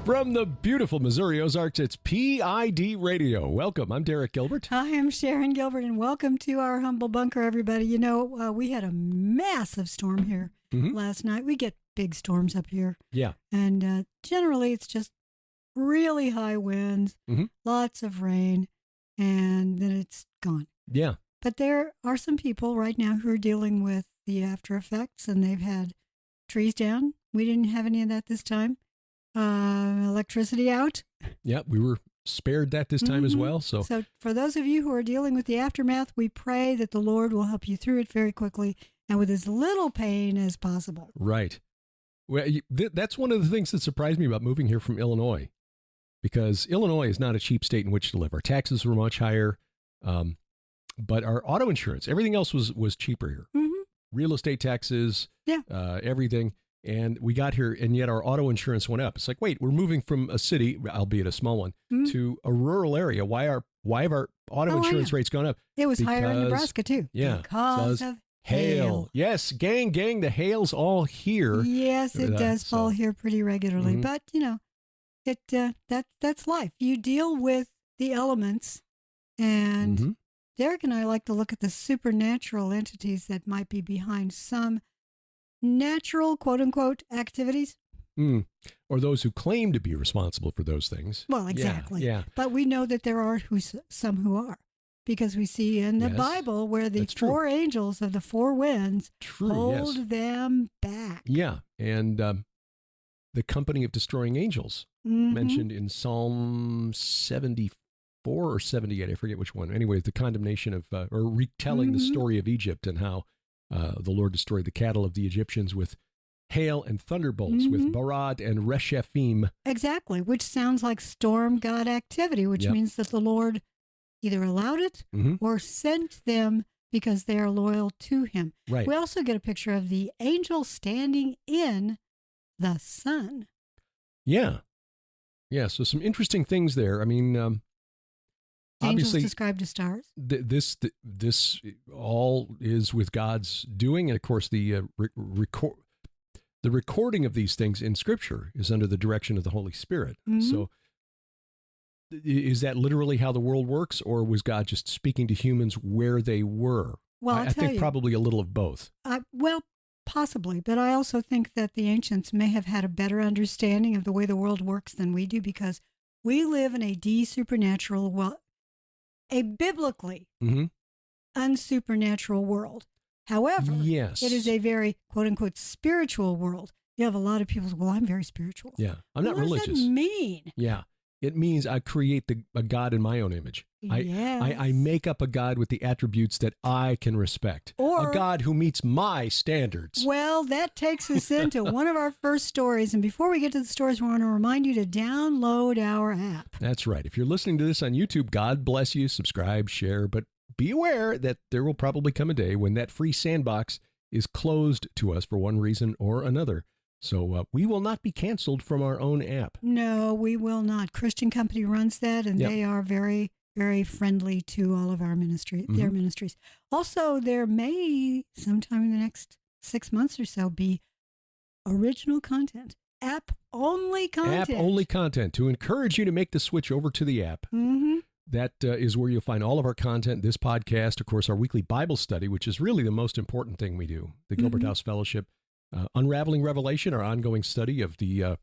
From the beautiful Missouri Ozarks, it's PID Radio. Welcome. I'm Derek Gilbert. Hi, I'm Sharon Gilbert, and welcome to our humble bunker, everybody. You know, we had a massive storm here last night. We get big storms up here. Yeah. And generally, it's just really high winds, lots of rain, and then it's gone. Yeah. But there are some people right now who are dealing with the after effects, and they've had trees down. We didn't have any of that this time. Electricity out. Yeah, we were spared that this time as well. So for those of you who are dealing with the aftermath, we pray that the Lord will help you through it very quickly and with as little pain as possible. Right. Well, that's one of the things that surprised me about moving here from Illinois, because Illinois is not a cheap state in which to live. Our taxes were much higher, but our auto insurance, everything else was cheaper here. Real estate taxes, everything. And we got here, and yet our auto insurance went up. It's like, wait, we're moving from a city, albeit a small one, to a rural area. Why have our auto insurance rates gone up? It was higher in Nebraska, too. Yeah. Because of hail. Yes, gang, the hail's all here. Yes, it does fall here pretty regularly. But, you know, that's life. You deal with the elements, and Derek and I like to look at the supernatural entities that might be behind some natural, quote-unquote, activities. Or those who claim to be responsible for those things. Well, exactly. Yeah. But we know that there are some who are, because we see in the Bible where the four angels of the four winds hold them back. Yeah, and the company of destroying angels mentioned in Psalm 74 or 78, I forget which one. Anyway, the condemnation of, or retelling the story of Egypt and how the Lord destroyed the cattle of the Egyptians with hail and thunderbolts, with Barad and Reshephim. Exactly, which sounds like storm god activity, which means that the Lord either allowed it or sent them because they are loyal to him. Right. We also get a picture of the angel standing in the sun. Yeah. Yeah, so some interesting things there. I mean, Angels obviously, described as stars. This all is with God's doing, and of course the recording of these things in Scripture is under the direction of the Holy Spirit. So, is that literally how the world works, or was God just speaking to humans where they were? Well, I think probably a little of both. Well, possibly, but I also think that the ancients may have had a better understanding of the way the world works than we do, because we live in a de-supernatural a biblically unsupernatural world. However, it is a very, quote-unquote, spiritual world. You have a lot of people say, well, I'm very spiritual. Yeah, I'm not religious. What does that mean? Yeah, it means I create a God in my own image. I make up a God with the attributes that I can respect. Or a God who meets my standards. Well, that takes us into one of our first stories. And before we get to the stories, we want to remind you to download our app. That's right. If you're listening to this on YouTube, God bless you. Subscribe, share. But be aware that there will probably come a day when that free sandbox is closed to us for one reason or another. So we will not be canceled from our own app. No, we will not. Christian Company runs that, and they are very, very friendly to all of our their ministries. Also, there may, sometime in the next 6 months or so, be original content, app-only content. App-only content to encourage you to make the switch over to the app. That is where you'll find all of our content, this podcast, of course, our weekly Bible study, which is really the most important thing we do, the Gilbert House Fellowship. Unraveling Revelation, our ongoing study of the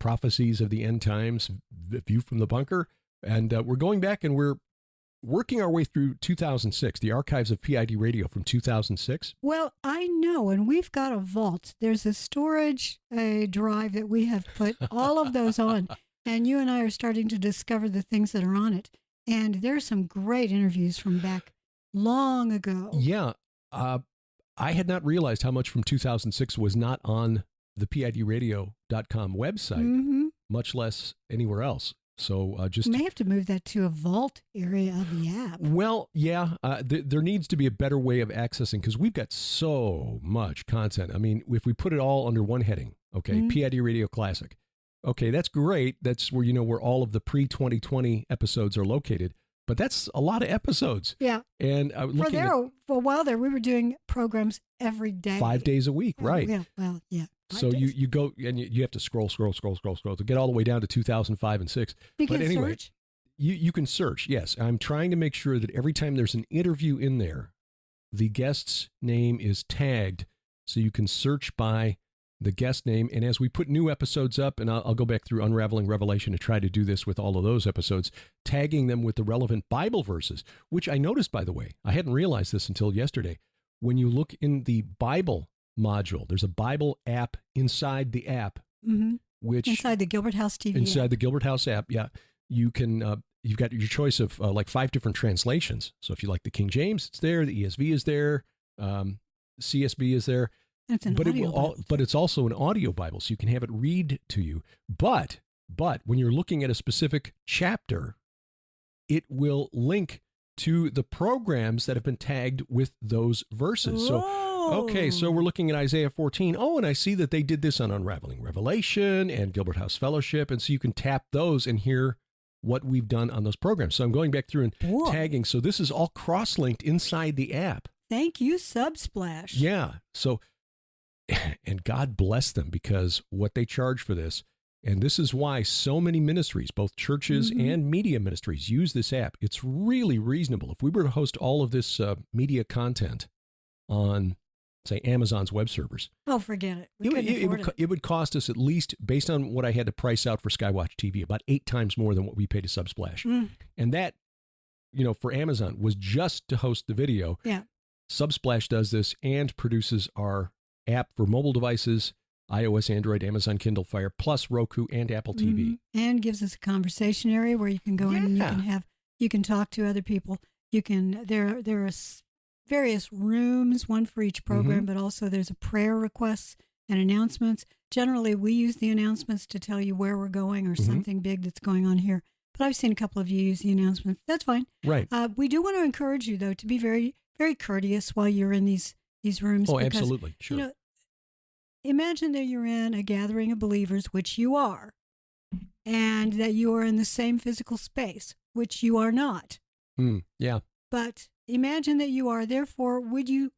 prophecies of the end times, View from the Bunker. And we're going back and we're working our way through 2006, the archives of PID Radio from 2006. Well, I know, and we've got a vault. There's a storage drive that we have put all of those on, and you and I are starting to discover the things that are on it. And there's some great interviews from back long ago. Yeah. I had not realized how much from 2006 was not on the PIDradio.com website, much less anywhere else. So just you may have to move that to a vault area of the app. Well, yeah, there needs to be a better way of accessing, because we've got so much content. I mean, if we put it all under one heading, okay, PID Radio Classic. Okay, that's great. That's where, where all of the pre-2020 episodes are located. But that's a lot of episodes. Yeah. And for a while there, we were doing programs every day. 5 days a week, right? Yeah. Well, yeah. So you go and you have to scroll to get all the way down to 2005 and 6. But anyway, search? You can search. Yes, I'm trying to make sure that every time there's an interview in there, the guest's name is tagged, so you can search by the guest name. And as we put new episodes up, and I'll go back through Unraveling Revelation to try to do this with all of those episodes, tagging them with the relevant Bible verses, which I noticed, by the way, I hadn't realized this until yesterday. When you look in the Bible module, there's a Bible app inside the app, which inside the Gilbert House TV inside app. The Gilbert House app, yeah, you can you've got your choice of like 5 different translations. So if you like the King James, it's there. The ESV is there. CSB is there. But it's also an audio Bible, so you can have it read to you. But when you're looking at a specific chapter, it will link to the programs that have been tagged with those verses. Whoa. So we're looking at Isaiah 14. Oh, and I see that they did this on Unraveling Revelation and Gilbert House Fellowship. And so you can tap those and hear what we've done on those programs. So I'm going back through and tagging. So this is all cross-linked inside the app. Thank you, Subsplash. Yeah. So, and God bless them, because what they charge for this, and this is why so many ministries, both churches and media ministries, use this app. It's really reasonable. If we were to host all of this media content on, say, Amazon's web servers. Oh, forget it. It would cost us, at least, based on what I had to price out for Skywatch TV, about 8 times more than what we pay to Subsplash. And that, for Amazon was just to host the video. Yeah. Subsplash does this and produces our app for mobile devices, iOS, Android, Amazon Kindle Fire, plus Roku and Apple TV. And gives us a conversation area where you can go in and you can talk to other people. There are various rooms, one for each program, but also there's a prayer requests and announcements. Generally, we use the announcements to tell you where we're going or something big that's going on here. But I've seen a couple of you use the announcements. That's fine. Right. We do want to encourage you, though, to be very, very courteous while you're in these rooms. Oh, because, absolutely. Sure. Imagine that you're in a gathering of believers, which you are, and that you are in the same physical space, which you are not. Yeah. But imagine that you are. Therefore, would you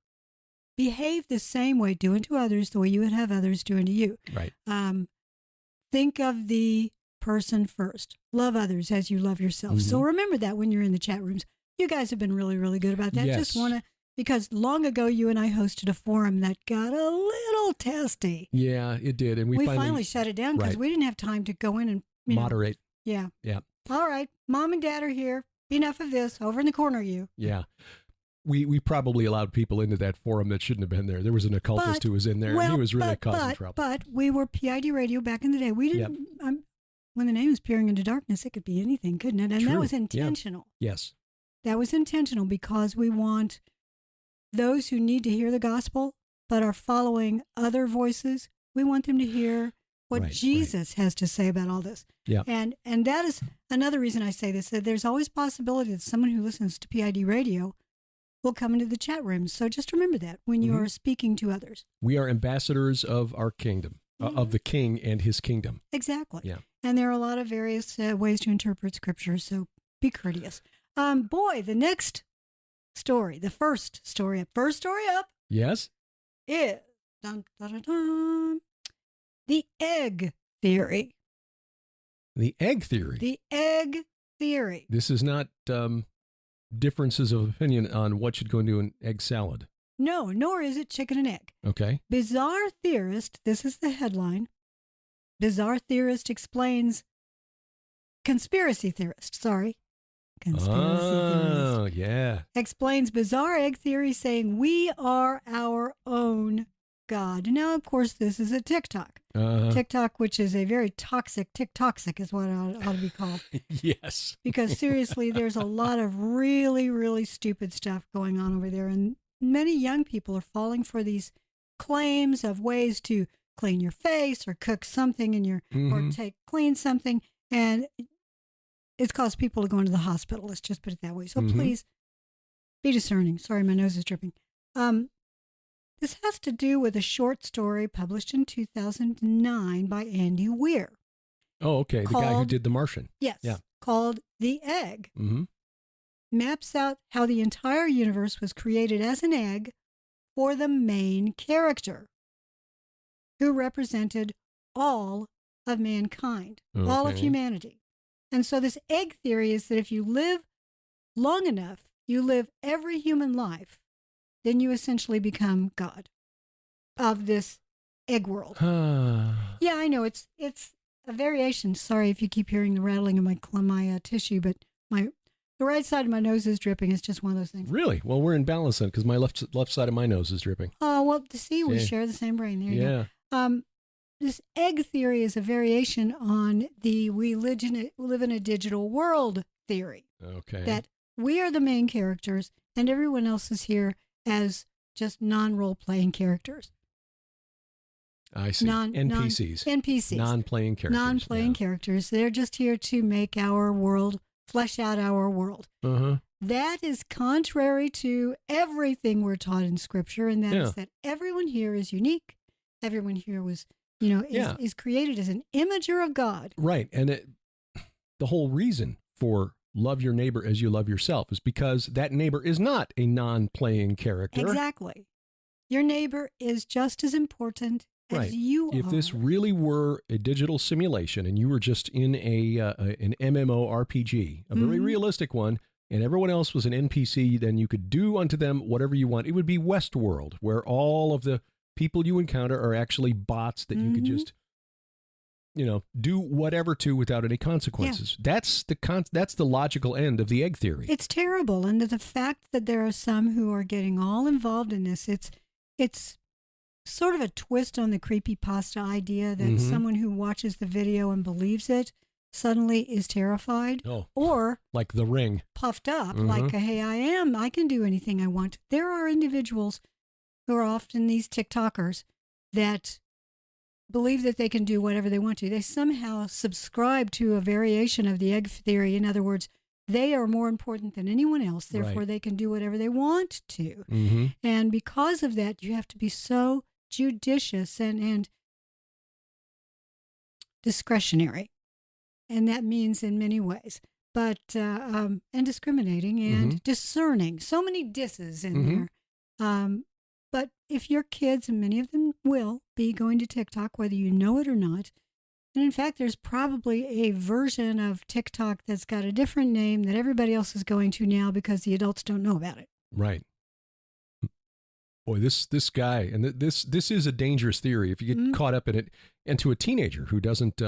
behave the same way, do unto others the way you would have others do unto you? Right. Think of the person first. Love others as you love yourself. So remember that when you're in the chat rooms. You guys have been really, really good about that. Yes. Because long ago you and I hosted a forum that got a little testy. Yeah, it did. And we finally shut it down because we didn't have time to go in and moderate. Yeah. Yeah. All right. Mom and Dad are here. Enough of this. Over in the corner, you. Yeah. We probably allowed people into that forum that shouldn't have been there. There was an occultist who was in there, and he was really causing trouble. But we were PID radio back in the day. We didn't. When the name is Peering into Darkness, it could be anything, couldn't it? And that was intentional. Yeah. Yes. That was intentional because we want those who need to hear the gospel but are following other voices. We want them to hear what Jesus has to say about all this. Yeah. And that is another reason I say this, that there's always possibility that someone who listens to PID radio will come into the chat rooms. So just remember that when you are speaking to others. We are ambassadors of our kingdom, of the King and his kingdom. Exactly. Yeah. And there are a lot of various ways to interpret Scripture, so be courteous. The next story, the first story up. Yes. Is the egg theory. The egg theory. The egg theory. This is not differences of opinion on what should go into an egg salad. No, nor is it chicken and egg. Okay. Bizarre theorist, this is the headline. Bizarre theorist explains, conspiracy theorist, sorry. Conspiracy theorist. Yeah. Explains bizarre egg theory saying we are our own God. Now, of course, this is a TikTok. TikTok, which is a very toxic, TikToxic is what it ought to be called. Yes. Because seriously, there's a lot of really, really stupid stuff going on over there. And many young people are falling for these claims of ways to clean your face or cook something in your, or clean something. And it's caused people to go into the hospital. Let's just put it that way. So please be discerning. Sorry, my nose is dripping. This has to do with a short story published in 2009 by Andy Weir. Oh, okay. The guy who did The Martian. Yes. Yeah. Called The Egg. Maps out how the entire universe was created as an egg for the main character. who represented all of mankind, all of humanity. And so this egg theory is that if you live long enough, you live every human life, then you essentially become God of this egg world. Yeah, I know. It's a variation. Sorry if you keep hearing the rattling of my tissue, but the right side of my nose is dripping. It's just one of those things. Really? Well, we're in balance then, because my left side of my nose is dripping. Oh, well, to see, we share the same brain. There you go. This egg theory is a variation on the we live in a digital world theory. Okay. That we are the main characters and everyone else is here as just non-role-playing characters. I see. NPCs. NPCs. Non-playing characters. Non-playing characters. They're just here to make our world, flesh out our world. That is contrary to everything we're taught in Scripture, and that is that everyone here is unique. Everyone here was, is created as an imager of God. Right. And the whole reason for love your neighbor as you love yourself is because that neighbor is not a non-playing character. Exactly. Your neighbor is just as important as you are. If this really were a digital simulation and you were just in an MMORPG, a very realistic one, and everyone else was an NPC, then you could do unto them whatever you want. It would be Westworld, where all of the people you encounter are actually bots that you could just, do whatever to without any consequences. Yeah. That's the logical end of the egg theory. It's terrible. And the fact that there are some who are getting all involved in this, it's sort of a twist on the creepypasta idea that someone who watches the video and believes it suddenly is terrified or like The Ring, puffed up, like, hey, I can do anything I want. There are individuals who are often these TikTokers that believe that they can do whatever they want to. They somehow subscribe to a variation of the egg theory. In other words, they are more important than anyone else. Therefore, they can do whatever they want to. And because of that, you have to be so judicious and discretionary. And that means in many ways, but and discriminating and discerning. So many disses in there. But if your kids, and many of them will be going to TikTok, whether you know it or not, and in fact, there's probably a version of TikTok that's got a different name that everybody else is going to now because the adults don't know about it. Right. Boy, this guy, and this is a dangerous theory if you get caught up in it, and to a teenager who doesn't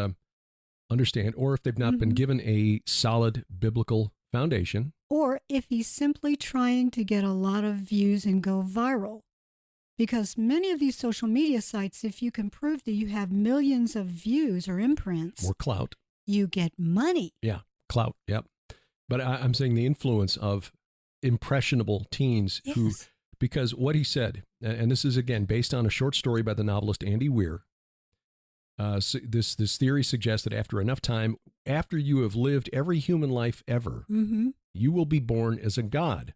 understand, or if they've not been given a solid biblical foundation. Or if he's simply trying to get a lot of views and go viral. Because many of these social media sites, if you can prove that you have millions of views or imprints. Or clout. You get money. Yeah, clout, yep. But I'm saying the influence of impressionable teens who, because what he said, and this is again based on a short story by the novelist Andy Weir, so this theory suggests that after enough time, after you have lived every human life ever, you will be born as a god.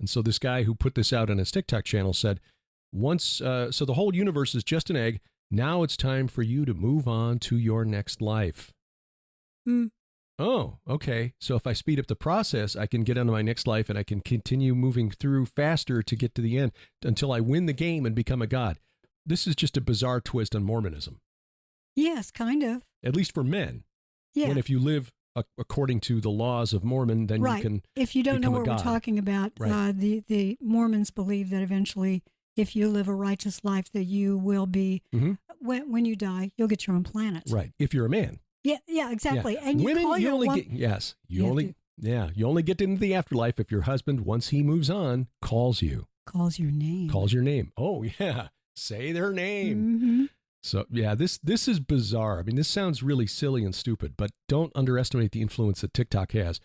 And so this guy who put this out on his TikTok channel said, so the whole universe is just an egg. Now it's time for you to move on to your next life. Oh, okay. So if I speed up the process, I can get on to my next life and I can continue moving through faster to get to the end until I win the game and become a god. This is just a bizarre twist on Mormonism. Yes, kind of. At least for men. Yeah. When if you live according to the laws of Mormon, then you can If you don't know what we're talking about, the Mormons believe that eventually, if you live a righteous life, that you will be, when you die, you'll get your own planet. Right. If you're a man. Yeah, exactly. Yeah. And women, you only get into the afterlife if your husband, once he moves on, calls you. Calls your name. Calls your name. Oh, yeah. Say their name. So, yeah, this is bizarre. I mean, this sounds really silly and stupid, but don't underestimate the influence that TikTok has.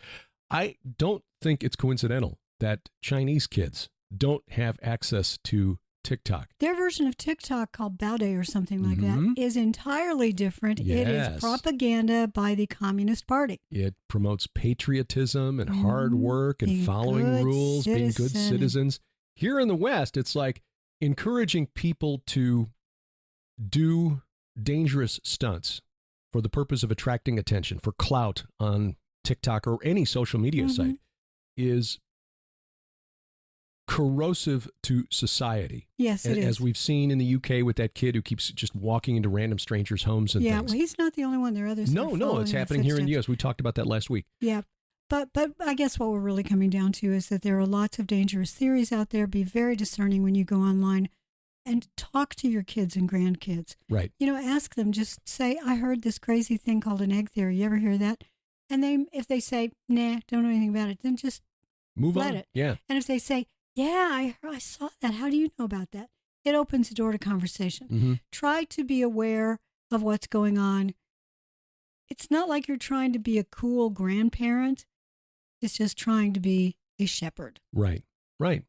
I don't think it's coincidental that Chinese kids don't have access to TikTok. Their version of TikTok, called Baude or something like that, is entirely different. Yes. It is propaganda by the Communist Party. It promotes patriotism and hard work and following rules, being good citizens. Here in the West, it's like encouraging people to do dangerous stunts for the purpose of attracting attention, for clout on TikTok or any social media site, is corrosive to society. Yes, it is. As we've seen in the UK with that kid who keeps just walking into random strangers' homes and things. Yeah, well, he's not the only one. There are others. No, it's happening here in the U.S. We talked about that last week. Yeah. But I guess what we're really coming down to is that there are lots of dangerous theories out there. Be very discerning when you go online and talk to your kids and grandkids. Right. Ask them, just say, I heard this crazy thing called an egg theory. You ever hear that? And if they say, nah, don't know anything about it, then just move let on. it. Yeah. And if they say, yeah, I saw that. How do you know about that? It opens the door to conversation. Mm-hmm. Try to be aware of what's going on. It's not like you're trying to be a cool grandparent. It's just trying to be a shepherd. Right.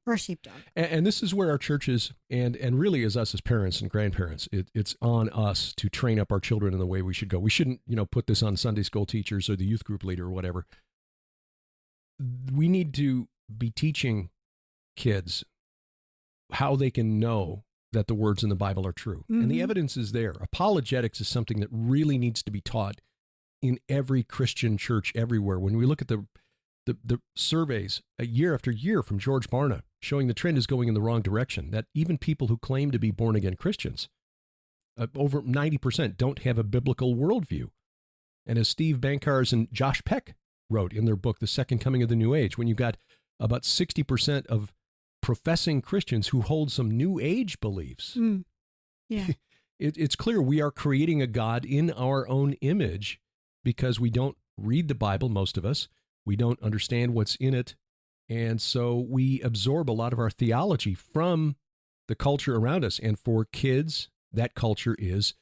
Or a sheepdog. And this is where our churches and really as us as parents and grandparents, it's on us to train up our children in the way we should go. We shouldn't, put this on Sunday school teachers or the youth group leader or whatever. We need to be teaching kids how they can know that the words in the Bible are true. Mm-hmm. And the evidence is there. Apologetics is something that really needs to be taught in every Christian church everywhere. When we look at the surveys year after year from George Barna showing the trend is going in the wrong direction, that even people who claim to be born-again Christians, over 90% don't have a biblical worldview. And as Steve Bankars and Josh Peck wrote in their book, The Second Coming of the New Age, when you've got about 60% of professing Christians who hold some New Age beliefs, yeah, it's clear we are creating a God in our own image because we don't read the Bible, most of us. We don't understand what's in it. And so we absorb a lot of our theology from the culture around us. And for kids, that culture is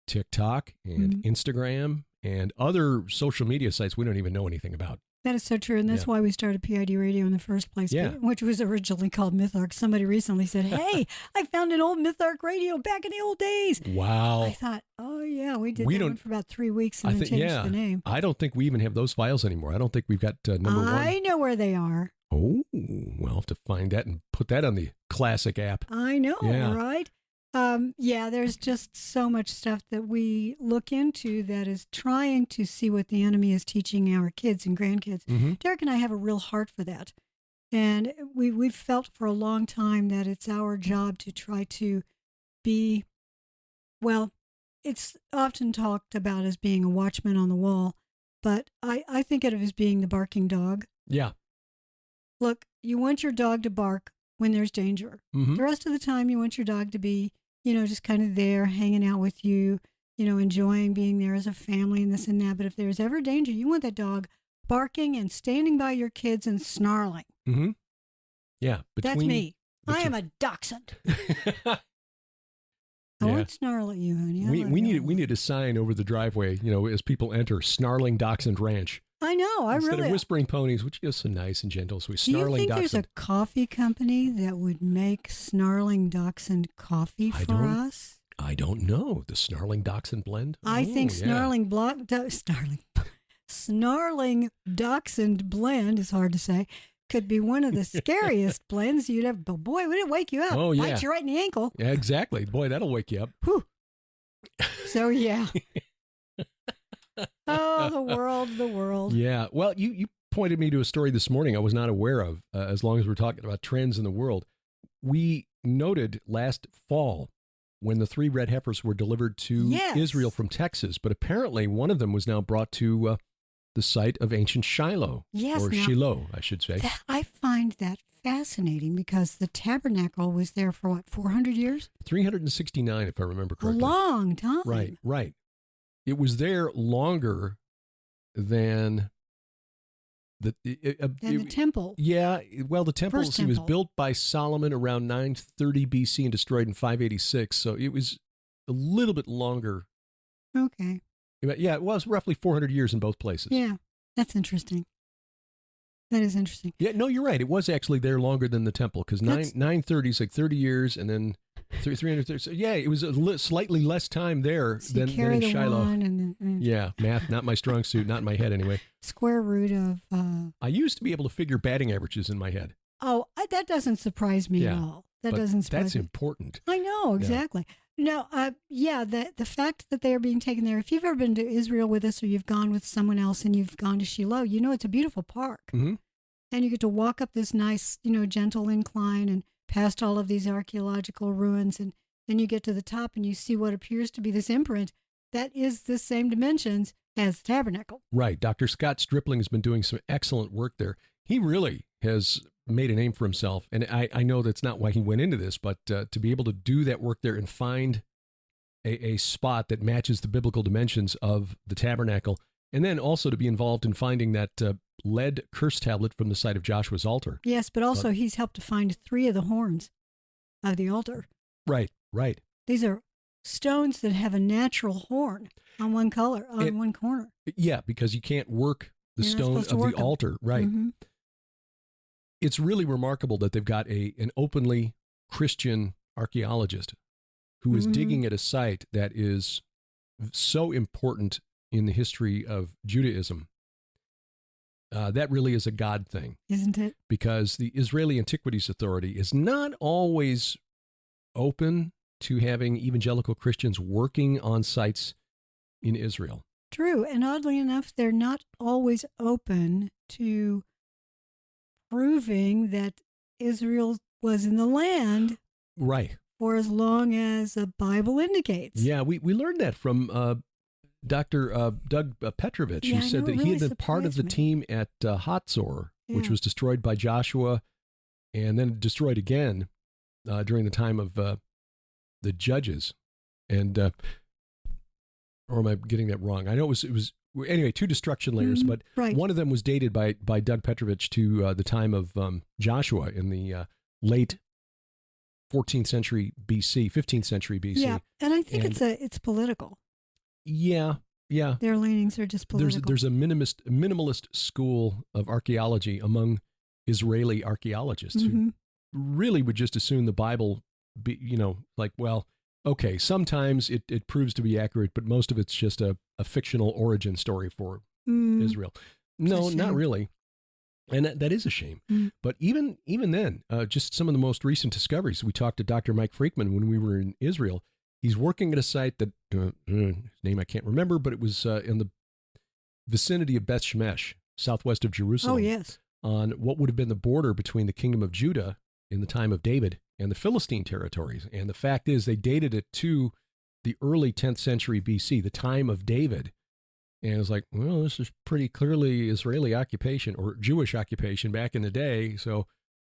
TikTok and Instagram and other social media sites we don't even know anything about. That is so true. And that's why we started PID Radio in the first place, which was originally called MythArc. Somebody recently said, hey, I found an old MythArc radio back in the old days. Wow. I thought, oh, yeah, we did that one for about 3 weeks and then changed the name. I don't think we even have those files anymore. I don't think we've got number one. I know where they are. Oh, we'll have to find that and put that on the classic app. I know, right? There's just so much stuff that we look into that is trying to see what the enemy is teaching our kids and grandkids. Mm-hmm. Derek and I have a real heart for that. And we've felt for a long time that it's our job to try to be, well, it's often talked about as being a watchman on the wall, but I think of it as being the barking dog. Yeah. Look, you want your dog to bark when there's danger. Mm-hmm. The rest of the time, you want your dog to be, just kind of there, hanging out with you, enjoying being there as a family and this and that. But if there's ever danger, you want that dog barking and standing by your kids and snarling. Mm-hmm. Yeah. That's me. I am a dachshund. I won't snarl at you, honey. We need a sign over the driveway, as people enter, Snarling Dachshund Ranch. I know. Instead of whispering ponies, which is so nice and gentle, so we snarling Do you think dachshund. There's a coffee company that would make snarling dachshund coffee for us? I don't know. The snarling dachshund blend? I think snarling dachshund blend is hard to say. Could be one of the scariest blends you'd ever. But boy, would it wake you up? Oh yeah, bite you right in the ankle. Yeah, exactly. Boy, that'll wake you up. Whew. So yeah. Oh, the world. Yeah. Well, you pointed me to a story this morning I was not aware of, as long as we're talking about trends in the world. We noted last fall when the 3 red heifers were delivered to Israel from Texas, but apparently one of them was now brought to the site of ancient Shiloh, or Shiloh, I should say. I find that fascinating because the tabernacle was there for 400 years? 369, if I remember correctly. A long time. Right. It was there longer than the temple. Yeah, well, the temple First temple was built by Solomon around 930 BC and destroyed in 586. So it was a little bit longer. Okay. Yeah, it was roughly 400 years in both places. Yeah, that's interesting. That is interesting. Yeah, no, you're right. It was actually there longer than the temple because 930 is like 30 years and then 330. So yeah, it was slightly less time there than in Shiloh. Yeah, math, not my strong suit, not in my head anyway. Square root of... I used to be able to figure batting averages in my head. Oh, that doesn't surprise me at all. That doesn't surprise me. That's important. I know, exactly. No, the fact that they are being taken there, if you've ever been to Israel with us or you've gone with someone else and you've gone to Shiloh, it's a beautiful park. Mm-hmm. and you get to walk up this nice, gentle incline and past all of these archaeological ruins. And then you get to the top and you see what appears to be this imprint that is the same dimensions as the tabernacle. Right. Dr. Scott Stripling has been doing some excellent work there. He really has made a name for himself. And I know that's not why he went into this, but to be able to do that work there and find a spot that matches the biblical dimensions of the tabernacle, and then also to be involved in finding that lead curse tablet from the site of Joshua's altar. Yes, but also he's helped to find 3 of the horns of the altar. Right, right. These are stones that have a natural horn on one corner. Yeah, because you can't work the stone of the altar. Right. Mm-hmm. It's really remarkable that they've got an openly Christian archaeologist who is digging at a site that is so important in the history of Judaism. That really is a God thing. Isn't it? Because the Israeli Antiquities Authority is not always open to having evangelical Christians working on sites in Israel. True. And oddly enough, they're not always open to proving that Israel was in the land. Right. For as long as the Bible indicates. Yeah, we learned that from Dr. Doug Petrovich, who said that he had been part of the team at Hatzor, which was destroyed by Joshua and then destroyed again during the time of the Judges. And, or am I getting that wrong? I know it was anyway, 2 destruction layers, but one of them was dated by Doug Petrovich to the time of Joshua in the late 14th century BC, 15th century BC. Yeah, and I think it's political. Yeah. Their leanings are just political. There's a minimalist school of archaeology among Israeli archaeologists who really would just assume the Bible be, okay, sometimes it proves to be accurate, but most of it's just a fictional origin story for Israel. No, not really. And that is a shame. But even then, just some of the most recent discoveries, we talked to Dr. Mike Freakman when we were in Israel. He's working at a site that, his name I can't remember, but it was in the vicinity of Beth Shemesh, southwest of Jerusalem. Oh, yes. On what would have been the border between the kingdom of Judah in the time of David and the Philistine territories. And the fact is they dated it to the early 10th century BC, the time of David. And it was like, well, this is pretty clearly Israeli occupation or Jewish occupation back in the day. So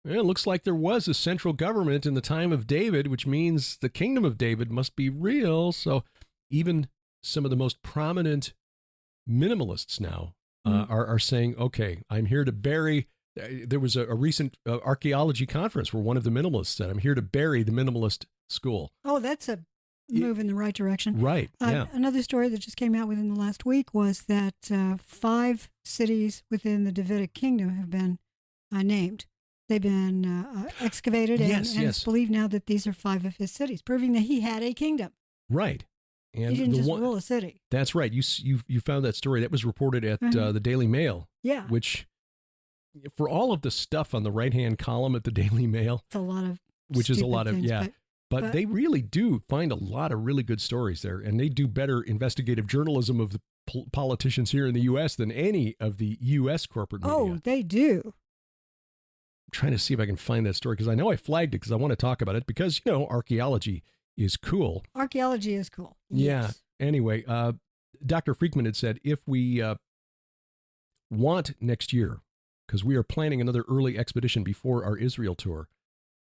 it looks like there was a central government in the time of David, which means the kingdom of David must be real. So even some of the most prominent minimalists now are saying, okay, I'm here to bury. There was a recent archaeology conference where one of the minimalists said, I'm here to bury the minimalist school. Oh, that's a move in the right direction. Right. Yeah. Another story that just came out within the last week was that 5 cities within the Davidic kingdom have been named. They've been excavated, and it's believed now that these are 5 of his cities, proving that he had a kingdom. Right. And he didn't just rule a city. That's right. You found that story. That was reported at the Daily Mail. Yeah. Which, for all of the stuff on the right-hand column at the Daily Mail, it's a lot of which is a lot of things, But they really do find a lot of really good stories there, and they do better investigative journalism of the politicians here in the U.S. than any of the U.S. corporate media. Oh, they do. I'm trying to see if I can find that story because I know I flagged it because I want to talk about it because, archaeology is cool. Archaeology is cool. Yeah. Yes. Anyway, Dr. Freakman had said if we want next year, because we are planning another early expedition before our Israel tour,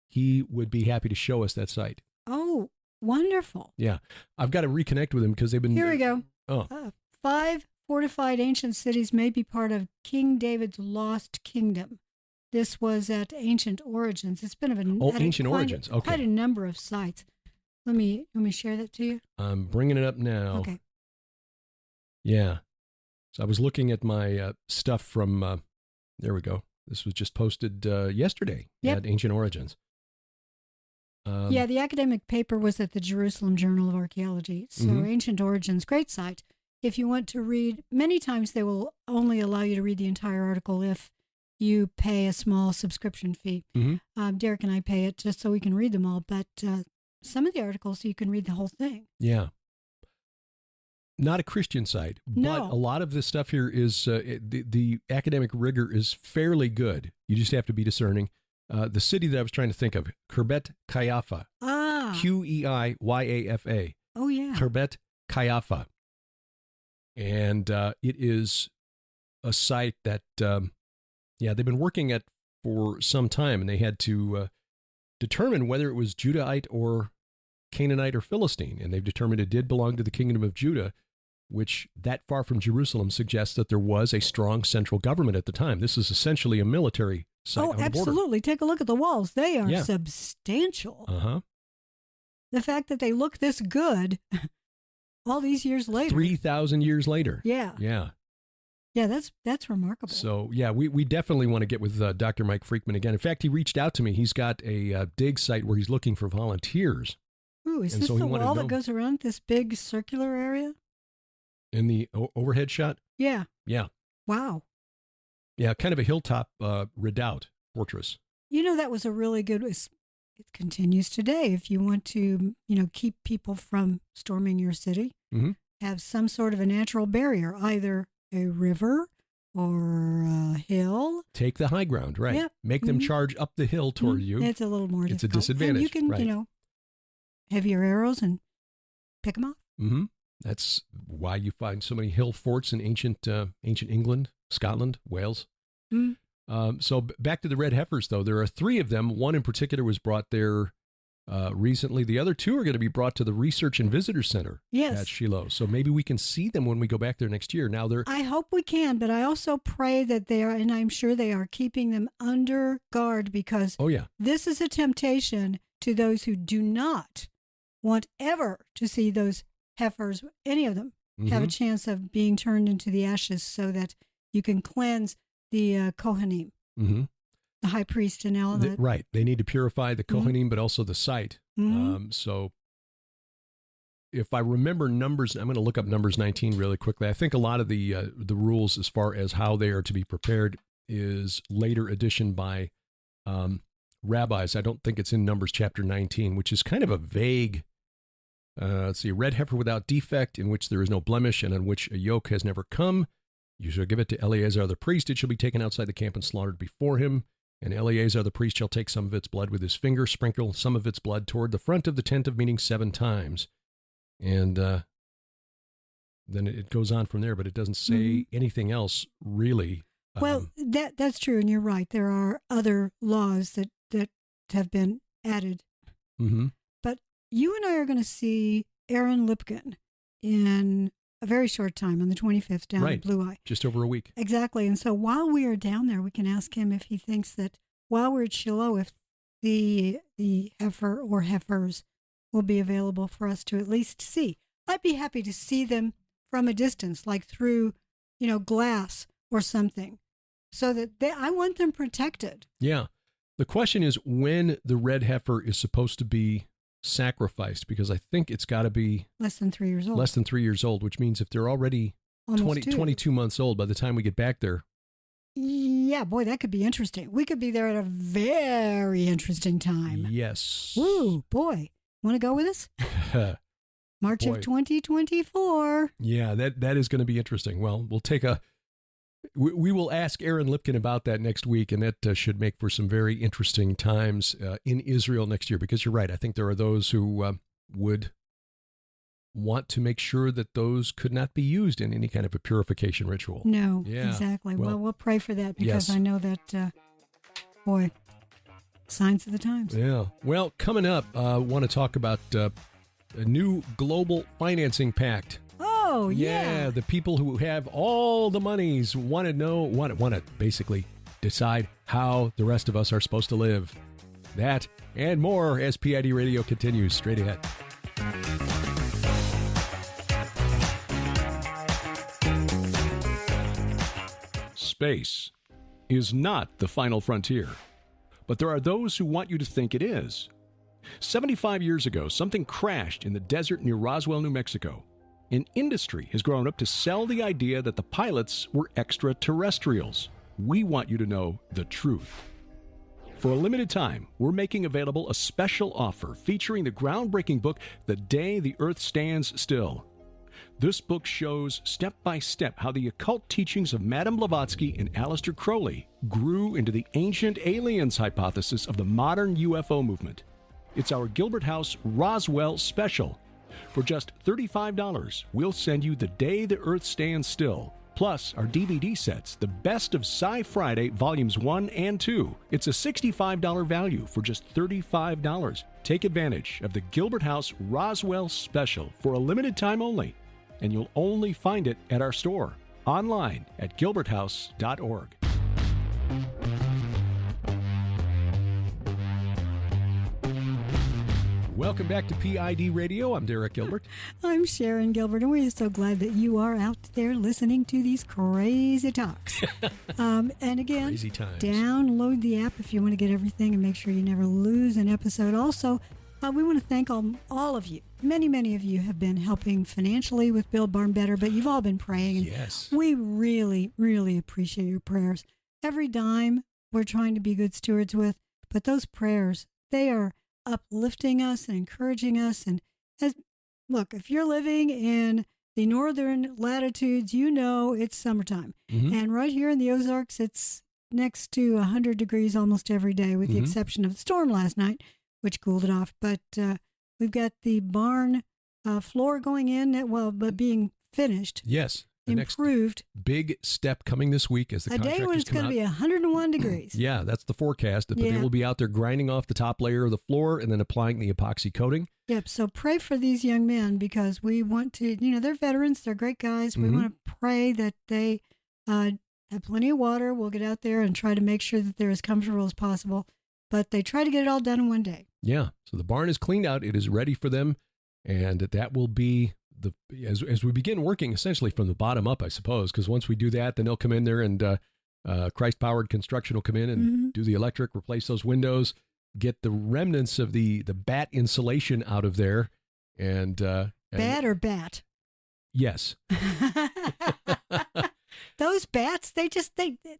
he would be happy to show us that site. Oh, wonderful. Yeah. I've got to reconnect with him because they've been... Here we go. Oh. 5 fortified ancient cities may be part of King David's lost kingdom. This was at Ancient Origins. It's been Ancient Origins. Okay. Quite a number of sites. Let me share that to you. I'm bringing it up now. Okay. Yeah. So I was looking at my stuff from... there we go. This was just posted yesterday at Ancient Origins. The academic paper was at the Jerusalem Journal of Archaeology. So Ancient Origins, great site. If you want to read, many times they will only allow you to read the entire article if you pay a small subscription fee. Derek and I pay it just so we can read them all. But some of the articles, you can read the whole thing. Yeah. not a Christian site, No. but a lot of this stuff here is the academic rigor is fairly good. You just have to be discerning. The city that I was trying to think of, Kirbet Qeiyafa. Qeiyafa. Oh, yeah. Kirbet Qeiyafa. And it is a site that, they've been working at for some time, and they had to determine whether it was Judahite or Canaanite or Philistine. And they've determined it did belong to the kingdom of Judah, which that far from Jerusalem suggests that there was a strong central government at the time. This is essentially a military site on the border. Absolutely. Take a look at the walls. They are substantial. Uh-huh. The fact that they look this good all these years later. 3,000 years later. Yeah. Yeah. Yeah, that's remarkable. So, yeah, we definitely want to get with Dr. Mike Freakman again. In fact, he reached out to me. He's got a dig site where he's looking for volunteers. Ooh, is this the wall that goes around this big circular area? In the overhead shot? Yeah. Yeah. Wow. Yeah, kind of a hilltop redoubt fortress. You know, that was a really good, it continues today. If you want to, keep people from storming your city, have some sort of a natural barrier, either a river or a hill. Take the high ground, right. Yeah. Make them charge up the hill toward you. It's a little more difficult. It's a disadvantage, and you can, right. Have your arrows and pick them off. Mm-hmm. That's why you find so many hill forts in ancient England, Scotland, Wales. So back to the red heifers, though. There are 3 of them. One in particular was brought there recently. The other 2 are going to be brought to the Research and Visitor Center at Shiloh. So maybe we can see them when we go back there next year. Now I hope we can, but I also pray that they are, and I'm sure they are, keeping them under guard, because this is a temptation to those who do not want ever to see those heifers, any of them, have a chance of being turned into the ashes, so that you can cleanse the Kohanim, the high priest and all that. Right. They need to purify the Kohanim, but also the site. So if I remember Numbers, I'm going to look up Numbers 19 really quickly. I think a lot of the rules as far as how they are to be prepared is later addition by rabbis. I don't think it's in Numbers chapter 19, which is kind of a vague. Let's see, a red heifer without defect, in which there is no blemish, and on which a yoke has never come. You shall give it to Eleazar the priest. It shall be taken outside the camp and slaughtered before him. And Eleazar the priest shall take some of its blood with his finger, sprinkle some of its blood toward the front of the tent of meeting 7 times. And then it goes on from there, but it doesn't say anything else, really. Well, that's true, and you're right. There are other laws that have been added. But you and I are going to see Aaron Lipkin in a very short time, on the 25th, down at Blue Eye. Just over a week. Exactly. And so while we are down there, we can ask him if he thinks that while we're at Shiloh, if the heifer or heifers will be available for us to at least see. I'd be happy to see them from a distance, like through, glass or something, so that I want them protected. Yeah. The question is when the red heifer is supposed to be sacrificed, because I think it's got to be less than 3 years old. Less than 3 years old, which means if they're already 22 months old by the time we get back there. Yeah, boy, that could be interesting. We could be there at a very interesting time. Yes. Woo, boy. Want to go with us? March of 2024. Yeah, that is going to be interesting. Well, we'll take we will ask Aaron Lipkin about that next week, and that should make for some very interesting times in Israel next year, because you're right. I think there are those who would want to make sure that those could not be used in any kind of a purification ritual. No, exactly. Well, we'll pray for that, because I know that, boy, signs of the times. Yeah. Well, coming up, I want to talk about a new global financing pact. Oh, yeah. The people who have all the monies want to basically decide how the rest of us are supposed to live. That and more as PID Radio continues straight ahead. Space is not the final frontier, but there are those who want you to think it is. 75 years ago, something crashed in the desert near Roswell, New Mexico. An industry has grown up to sell the idea that the pilots were extraterrestrials. We want you to know the truth. For a limited time, we're making available a special offer featuring the groundbreaking book, The Day the Earth Stands Still. This book shows step by step how the occult teachings of Madame Blavatsky and Aleister Crowley grew into the ancient aliens hypothesis of the modern UFO movement. It's our Gilbert House Roswell special. For just $35, we'll send you The Day the Earth Stands Still, plus our DVD sets, The Best of Sci Friday Volumes 1 and 2. It's a $65 value for just $35. Take advantage of the Gilbert House Roswell special for a limited time only, and you'll only find it at our store, online at gilberthouse.org. Welcome back to PID Radio. I'm Derek Gilbert. I'm Sharon Gilbert, and we're so glad that you are out there listening to these crazy talks. And again, Crazy times. Download the app if you want to get everything and make sure you never lose an episode. Also, we want to thank all of you. Many of you have been helping financially with Build Barn Better, but you've all been praying. And yes. We really, really appreciate your prayers. Every dime we're trying to be good stewards with, but those prayers, they are uplifting us and encouraging us. And look, if you're living in the northern latitudes, you know it's summertime. Mm-hmm. And right here in the Ozarks, it's next to 100 degrees almost every day, with the exception of the storm last night, which cooled it off. But we've got the barn floor going in, but being finished. Yes. The improved. Next big step coming this week as the contractors a day when it's going to be 101 degrees. Yeah, that's the forecast. But they will be out there grinding off the top layer of the floor and then applying the epoxy coating. Yep. So pray for these young men, because we want to, they're veterans. They're great guys. We want to pray that they have plenty of water. We'll get out there and try to make sure that they're as comfortable as possible. But they try to get it all done in one day. Yeah. So the barn is cleaned out. It is ready for them. And that will be as we begin working essentially from the bottom up, I suppose, because once we do that, then they'll come in there and Christ-powered construction will come in and do the electric, replace those windows, get the remnants of the bat insulation out of there. And bat or bat? Yes. Those bats, they're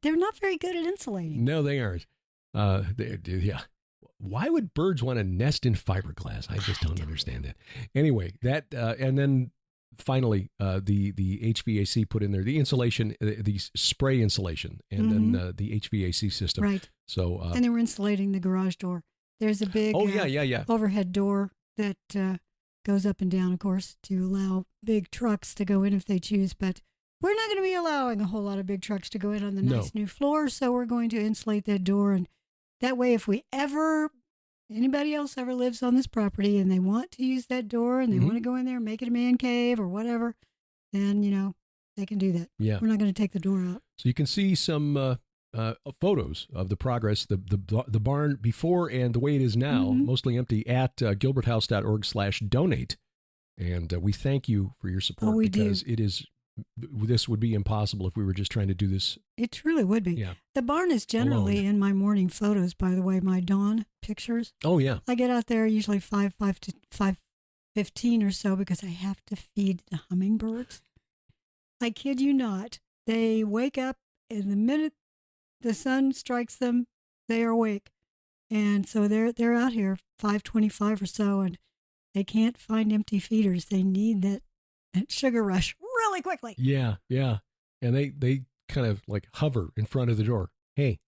not very good at insulating. No, they aren't. Yeah. Why would birds want to nest in fiberglass? I just don't understand that. Anyway, that and then finally the HVAC put in there, the insulation, the spray insulation, and then the HVAC system. Right. So and they were insulating the garage door. There's a big overhead door that goes up and down, of course, to allow big trucks to go in if they choose. But we're not going to be allowing a whole lot of big trucks to go in on the nice new floor. So we're going to insulate that door, and that way, if anybody else ever lives on this property and they want to use that door and they want to go in there and make it a man cave or whatever, then, they can do that. Yeah. We're not going to take the door out. So you can see some photos of the progress, the barn before and the way it is now, mostly empty, at gilberthouse.org/donate. And we thank you for your support, because this would be impossible if we were just trying to do this. It truly would be. Yeah. The barn is generally alone. in my morning photos, by the way, my dawn pictures. Oh, yeah. I get out there usually 5:15 or so, because I have to feed the hummingbirds. I kid you not. They wake up, and the minute the sun strikes them, they are awake. And so they're out here 5:25 or so, and they can't find empty feeders. They need that sugar rush really quickly. Yeah. And they kind of like hover in front of the door. Hey.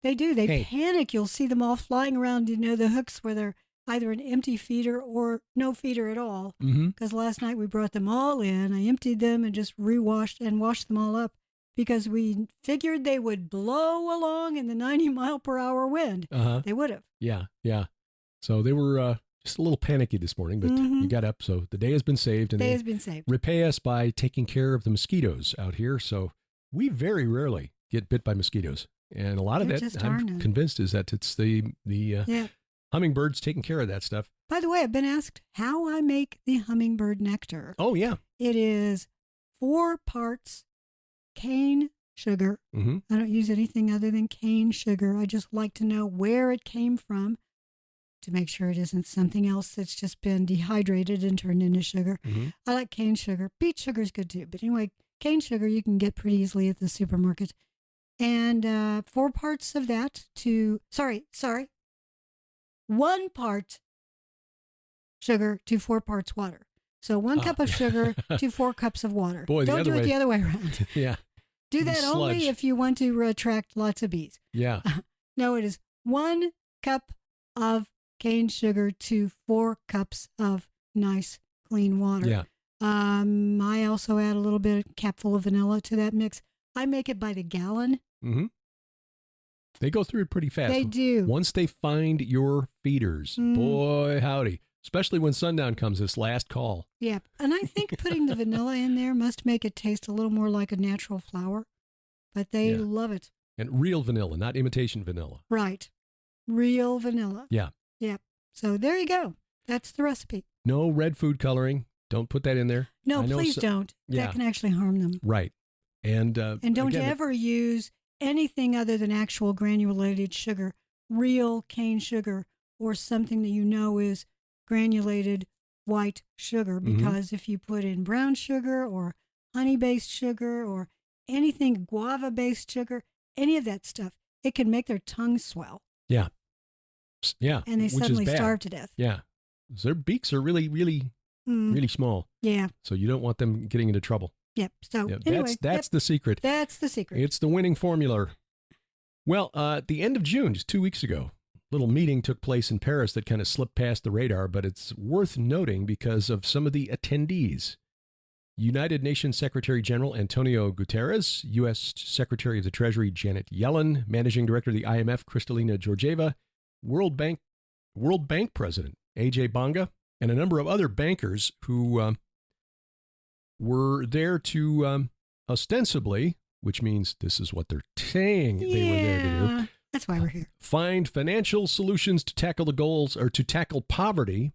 They do. They panic. You'll see them all flying around, the hooks where they're either an empty feeder or no feeder at all. Because last night we brought them all in. I emptied them and just washed them all up, because we figured they would blow along in the 90-mile-per-hour wind. They would have. Yeah. So they were just a little panicky this morning, but you got up. So the day has been saved. And has been saved. Repay us by taking care of the mosquitoes out here. So we very rarely get bit by mosquitoes. And a lot of that, I'm convinced, is that it's the hummingbirds taking care of that stuff. By the way, I've been asked how I make the hummingbird nectar. Oh, yeah. It is 4 parts cane sugar. I don't use anything other than cane sugar. I just like to know where it came from to make sure it isn't something else that's just been dehydrated and turned into sugar. I like cane sugar. Beet sugar is good too. But anyway, cane sugar you can get pretty easily at the supermarket. And 4 parts of that to, 1 part sugar to 4 parts water. So 1 cup of sugar to 4 cups of water. Boy, Don't do it the other way around. Yeah. Do that only if you want to attract lots of bees. Yeah. No, it is 1 cup of cane sugar to 4 cups of nice, clean water. Yeah. I also add a little bit of capful of vanilla to that mix. I make it by the gallon. Mm-hmm. They go through it pretty fast. They do. Once they find your feeders, boy, howdy. Especially when sundown comes, this last call. Yeah. And I think putting the vanilla in there must make it taste a little more like a natural flower. But they love it. And real vanilla, not imitation vanilla. Right. Real vanilla. Yeah. Yeah. So there you go. That's the recipe. No red food coloring. Don't put that in there. No, please don't. Yeah. That can actually harm them. Right. And don't ever use anything other than actual granulated sugar, real cane sugar, or something that you know is granulated white sugar. Because if you put in brown sugar or honey-based sugar or anything guava-based sugar, any of that stuff, it can make their tongue swell. Yeah. Yeah. And they suddenly starve to death. Yeah. So their beaks are really, really, really small. Yeah. So you don't want them getting into trouble. Yep. So anyway, that's the secret. That's the secret. It's the winning formula. Well, at the end of June, just 2 weeks ago, a little meeting took place in Paris that kind of slipped past the radar, but it's worth noting because of some of the attendees. United Nations Secretary General Antonio Guterres, U.S. Secretary of the Treasury Janet Yellen, Managing Director of the IMF Kristalina Georgieva, World Bank President AJ Banga, and a number of other bankers who were there to ostensibly, which means this is what they're saying they were there to do. That's why we're here. Find financial solutions to tackle the goals or to tackle poverty.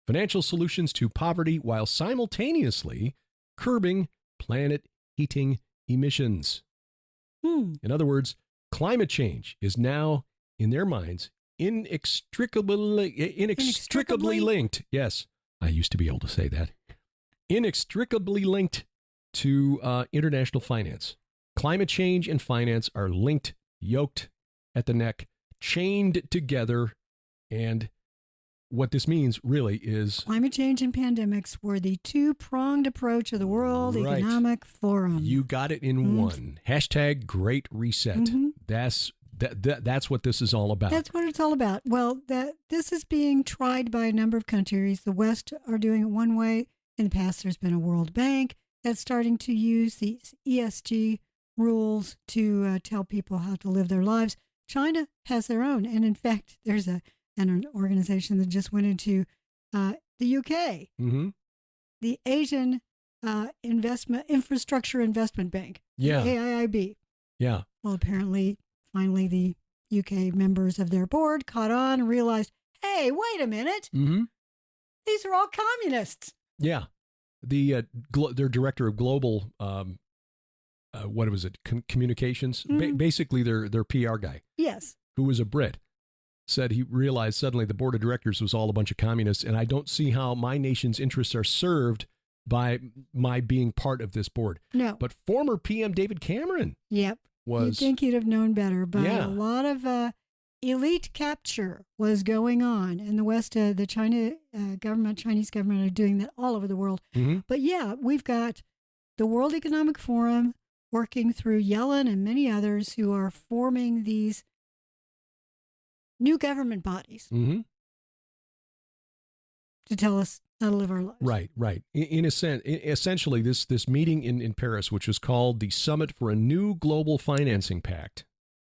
Financial solutions to poverty while simultaneously curbing planet heating emissions. In other words, climate change is now, in their minds, inextricably linked. Yes, I used to be able to say that. Inextricably linked to international finance. Climate change and finance are linked, yoked at the neck, chained together, and what this means really is... Climate change and pandemics were the two-pronged approach of the World Economic Forum. You got it in one. Hashtag Great Reset. That's what this is all about. That's what it's all about. Well, this is being tried by a number of countries. The West are doing it one way. In the past, there's been a World Bank that's starting to use these ESG rules to tell people how to live their lives. China has their own. And in fact, there's an organization that just went into the UK, the Asian Infrastructure Investment Bank, AIIB. Yeah. Well, apparently, finally, the UK members of their board caught on and realized, hey, wait a minute. These are all communists. Yeah. Their director of global, communications? Basically, their PR guy. Yes. Who was a Brit, said he realized suddenly the board of directors was all a bunch of communists, and I don't see how my nation's interests are served by my being part of this board. No. But former PM David Cameron. Yep. You'd think he'd have known better, but a lot of elite capture was going on in the West. The Chinese government are doing that all over the world. But yeah, we've got the World Economic Forum working through Yellen and many others who are forming these new government bodies to tell us how to live our lives. Right. In a sense, essentially, this meeting in Paris, which was called the Summit for a New Global Financing Pact,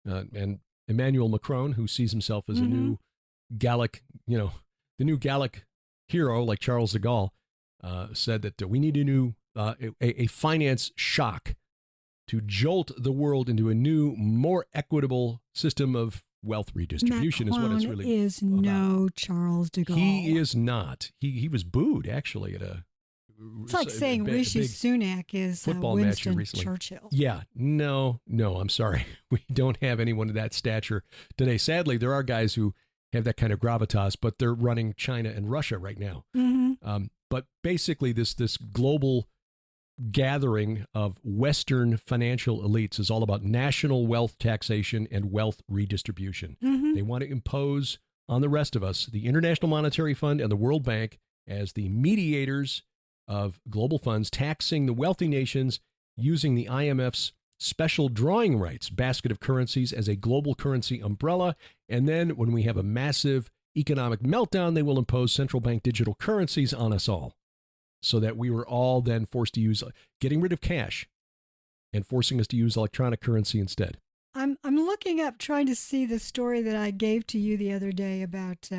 and Emmanuel Macron, who sees himself as a new Gallic, the new Gallic hero like Charles de Gaulle, said that we need a finance shock to jolt the world into a new, more equitable system of wealth redistribution. Macron is what it's really is about. No Charles de Gaulle. He is not. He was booed actually at a. It's like saying Rishi Sunak is football match Winston recently. Churchill. Yeah, no, I'm sorry. We don't have anyone of that stature today. Sadly, there are guys who have that kind of gravitas, but they're running China and Russia right now. But basically, this global gathering of Western financial elites is all about national wealth taxation and wealth redistribution. They want to impose on the rest of us, the International Monetary Fund and the World Bank, as the mediators of global funds, taxing the wealthy nations using the IMF's special drawing rights basket of currencies as a global currency umbrella. And then when we have a massive economic meltdown, they will impose central bank digital currencies on us all, so that we were all then forced to use, getting rid of cash and forcing us to use electronic currency instead. I'm looking up, trying to see the story that I gave to you the other day about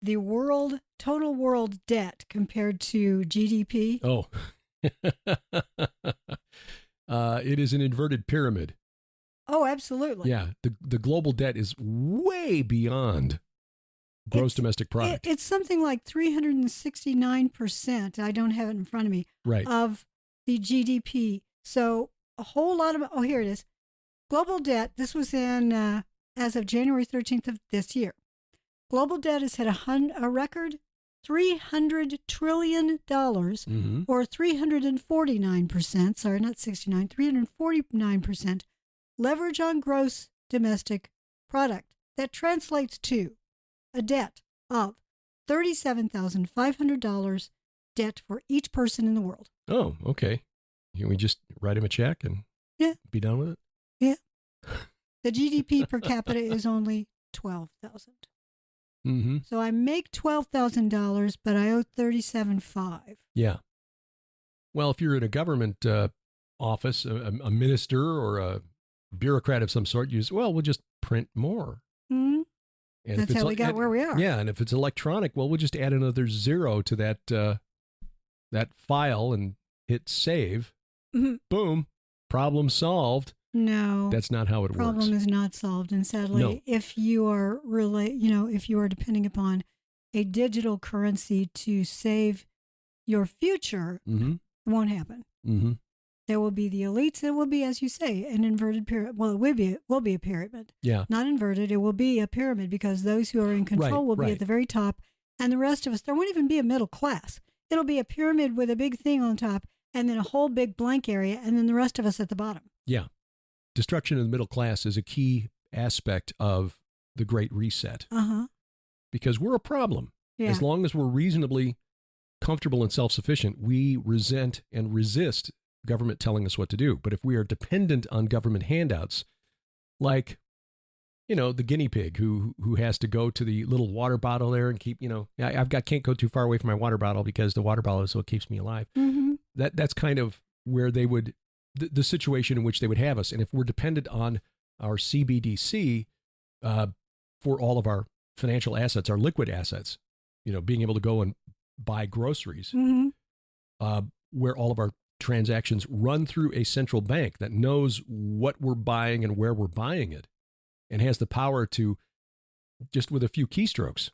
the total world debt compared to GDP. Oh, it is an inverted pyramid. Oh, absolutely. Yeah, the global debt is way beyond gross domestic product. It's something like 369%. I don't have it in front of me. Right. Of the GDP. So a whole lot of, oh, here it is. Global debt, this was in, as of January 13th of this year. Global debt has hit a record $300 trillion, or 349%, sorry, not 69, 349% leverage on gross domestic product. That translates to a debt of $37,500 debt for each person in the world. Oh, okay. Can we just write him a check and be done with it? Yeah. The GDP per capita is only $12,000. Mm-hmm. So I make $12,000, but I owe $37,500. Yeah. Well, if you're in a government office, a minister or a bureaucrat of some sort, we'll just print more. Mm-hmm. And that's how we got where we are. Yeah, and if it's electronic, well, we'll just add another zero to that file and hit save. Mm-hmm. Boom, problem solved. No, that's not how it works. Problem is not solved, and sadly, if you are if you are depending upon a digital currency to save your future, mm-hmm. it won't happen. Mm-hmm. There will be the elites. It will be, as you say, an inverted pyramid. Well, it will be a pyramid. Yeah, not inverted. It will be a pyramid because those who are in control will be at the very top, and the rest of us, there won't even be a middle class. It'll be a pyramid with a big thing on top, and then a whole big blank area, and then the rest of us at the bottom. Yeah. Destruction of the middle class is a key aspect of the Great Reset. Uh-huh. Because we're a problem. Yeah. As long as we're reasonably comfortable and self-sufficient, we resent and resist government telling us what to do. But if we are dependent on government handouts, like, the guinea pig who has to go to the little water bottle there and keep, can't go too far away from my water bottle because the water bottle is what keeps me alive. Mm-hmm. That's kind of where they would, the situation in which they would have us. And if we're dependent on our CBDC for all of our financial assets, our liquid assets, being able to go and buy groceries, mm-hmm. where all of our transactions run through a central bank that knows what we're buying and where we're buying it, and has the power to, just with a few keystrokes,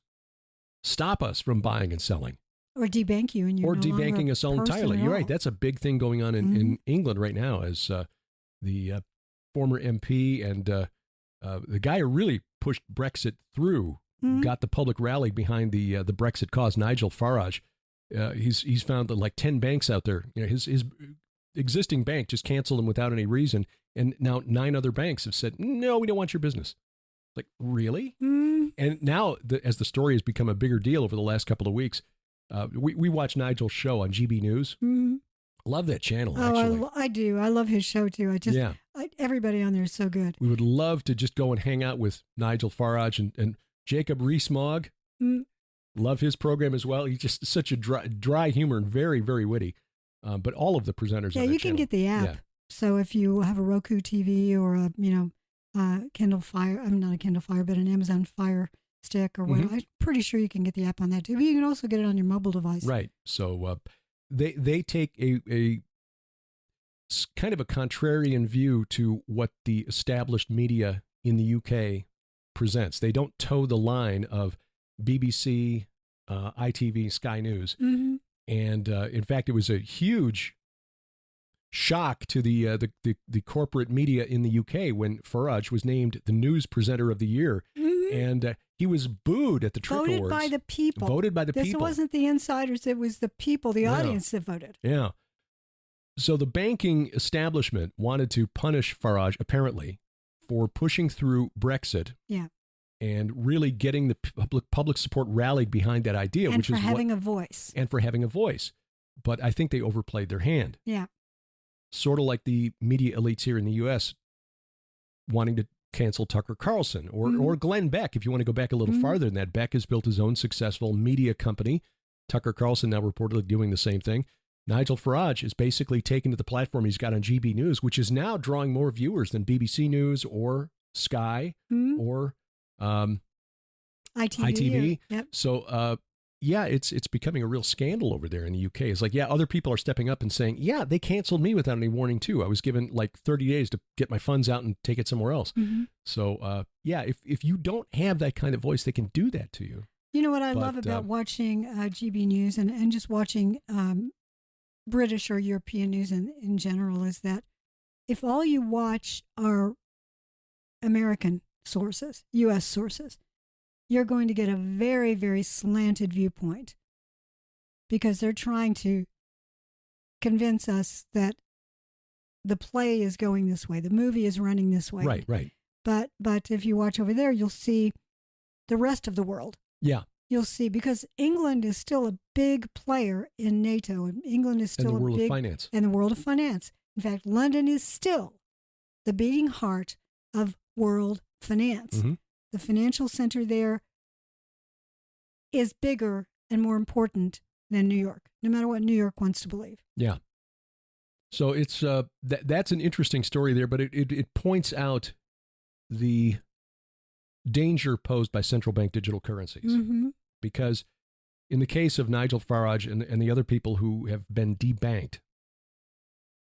stop us from buying and selling. Or debank you. Or debanking us all entirely. You're right. That's a big thing going on in, mm-hmm. in England right now, as the former MP and the guy who really pushed Brexit through, mm-hmm. got the public rally behind the Brexit cause, Nigel Farage. He's found that like 10 banks out there, his existing bank just canceled him without any reason. And now 9 other banks have said, no, we don't want your business. Like, really? Mm-hmm. And now, as the story has become a bigger deal over the last couple of weeks, we watch Nigel's show on GB News. Mm-hmm. Love that channel, actually. Oh, I do. I love his show, too. Everybody on there is so good. We would love to just go and hang out with Nigel Farage and Jacob Rees-Mogg. Mm-hmm. Love his program as well. He's just such a dry humor and very, very witty. But all of the presenters. Yeah, on that you can channel. get the app. Yeah. So if you have a Roku TV or a Kindle Fire, I'm not a Kindle Fire, but an Amazon Fire Stick or whatever, mm-hmm. I'm pretty sure you can get the app on that too. But you can also get it on your mobile device. Right. So they take a kind of a contrarian view to what the established media in the UK presents. They don't toe the line of BBC, ITV, Sky News. Mm-hmm. And in fact, it was a huge shock to the corporate media in the UK when Farage was named the news presenter of the year. Mm-hmm. And he was booed at the Trick Awards. Voted by the people. This wasn't the insiders. It was the people, the audience that voted. Yeah. So the banking establishment wanted to punish Farage, apparently, for pushing through Brexit. Yeah. and really getting the public support rallied behind that idea, and which for is having a voice. And for having a voice. But I think they overplayed their hand. Yeah. Sort of like the media elites here in the U.S. wanting to cancel Tucker Carlson or Glenn Beck. If you want to go back a little farther than that, Beck has built his own successful media company. Tucker Carlson now reportedly doing the same thing. Nigel Farage is basically taken to the platform he's got on GB News, which is now drawing more viewers than BBC News or Sky or ITV. Yep. So, yeah, it's becoming a real scandal over there in the UK. It's like, yeah, other people are stepping up and saying, yeah, they canceled me without any warning too. I was given like 30 days to get my funds out and take it somewhere else. So, yeah, if you don't have that kind of voice, they can do that to you. You know what I love about watching GB News and just watching British or European news in general is that if all you watch are American sources, U.S. sources, you're going to get a very, very slanted viewpoint because they're trying to convince us that the play is going this way, the movie is running this way. Right, right. But if you watch over there, you'll see the rest of the world. Yeah. You'll see, because England is still a big player in NATO, and England is still in the world of finance. In the world of finance. In fact, London is still the beating heart of world finance. The financial center there is bigger and more important than New York, no matter what New York wants to believe. Yeah. So it's that's an interesting story there, but it points out the danger posed by central bank digital currencies. Because in the case of Nigel Farage and the other people who have been debanked,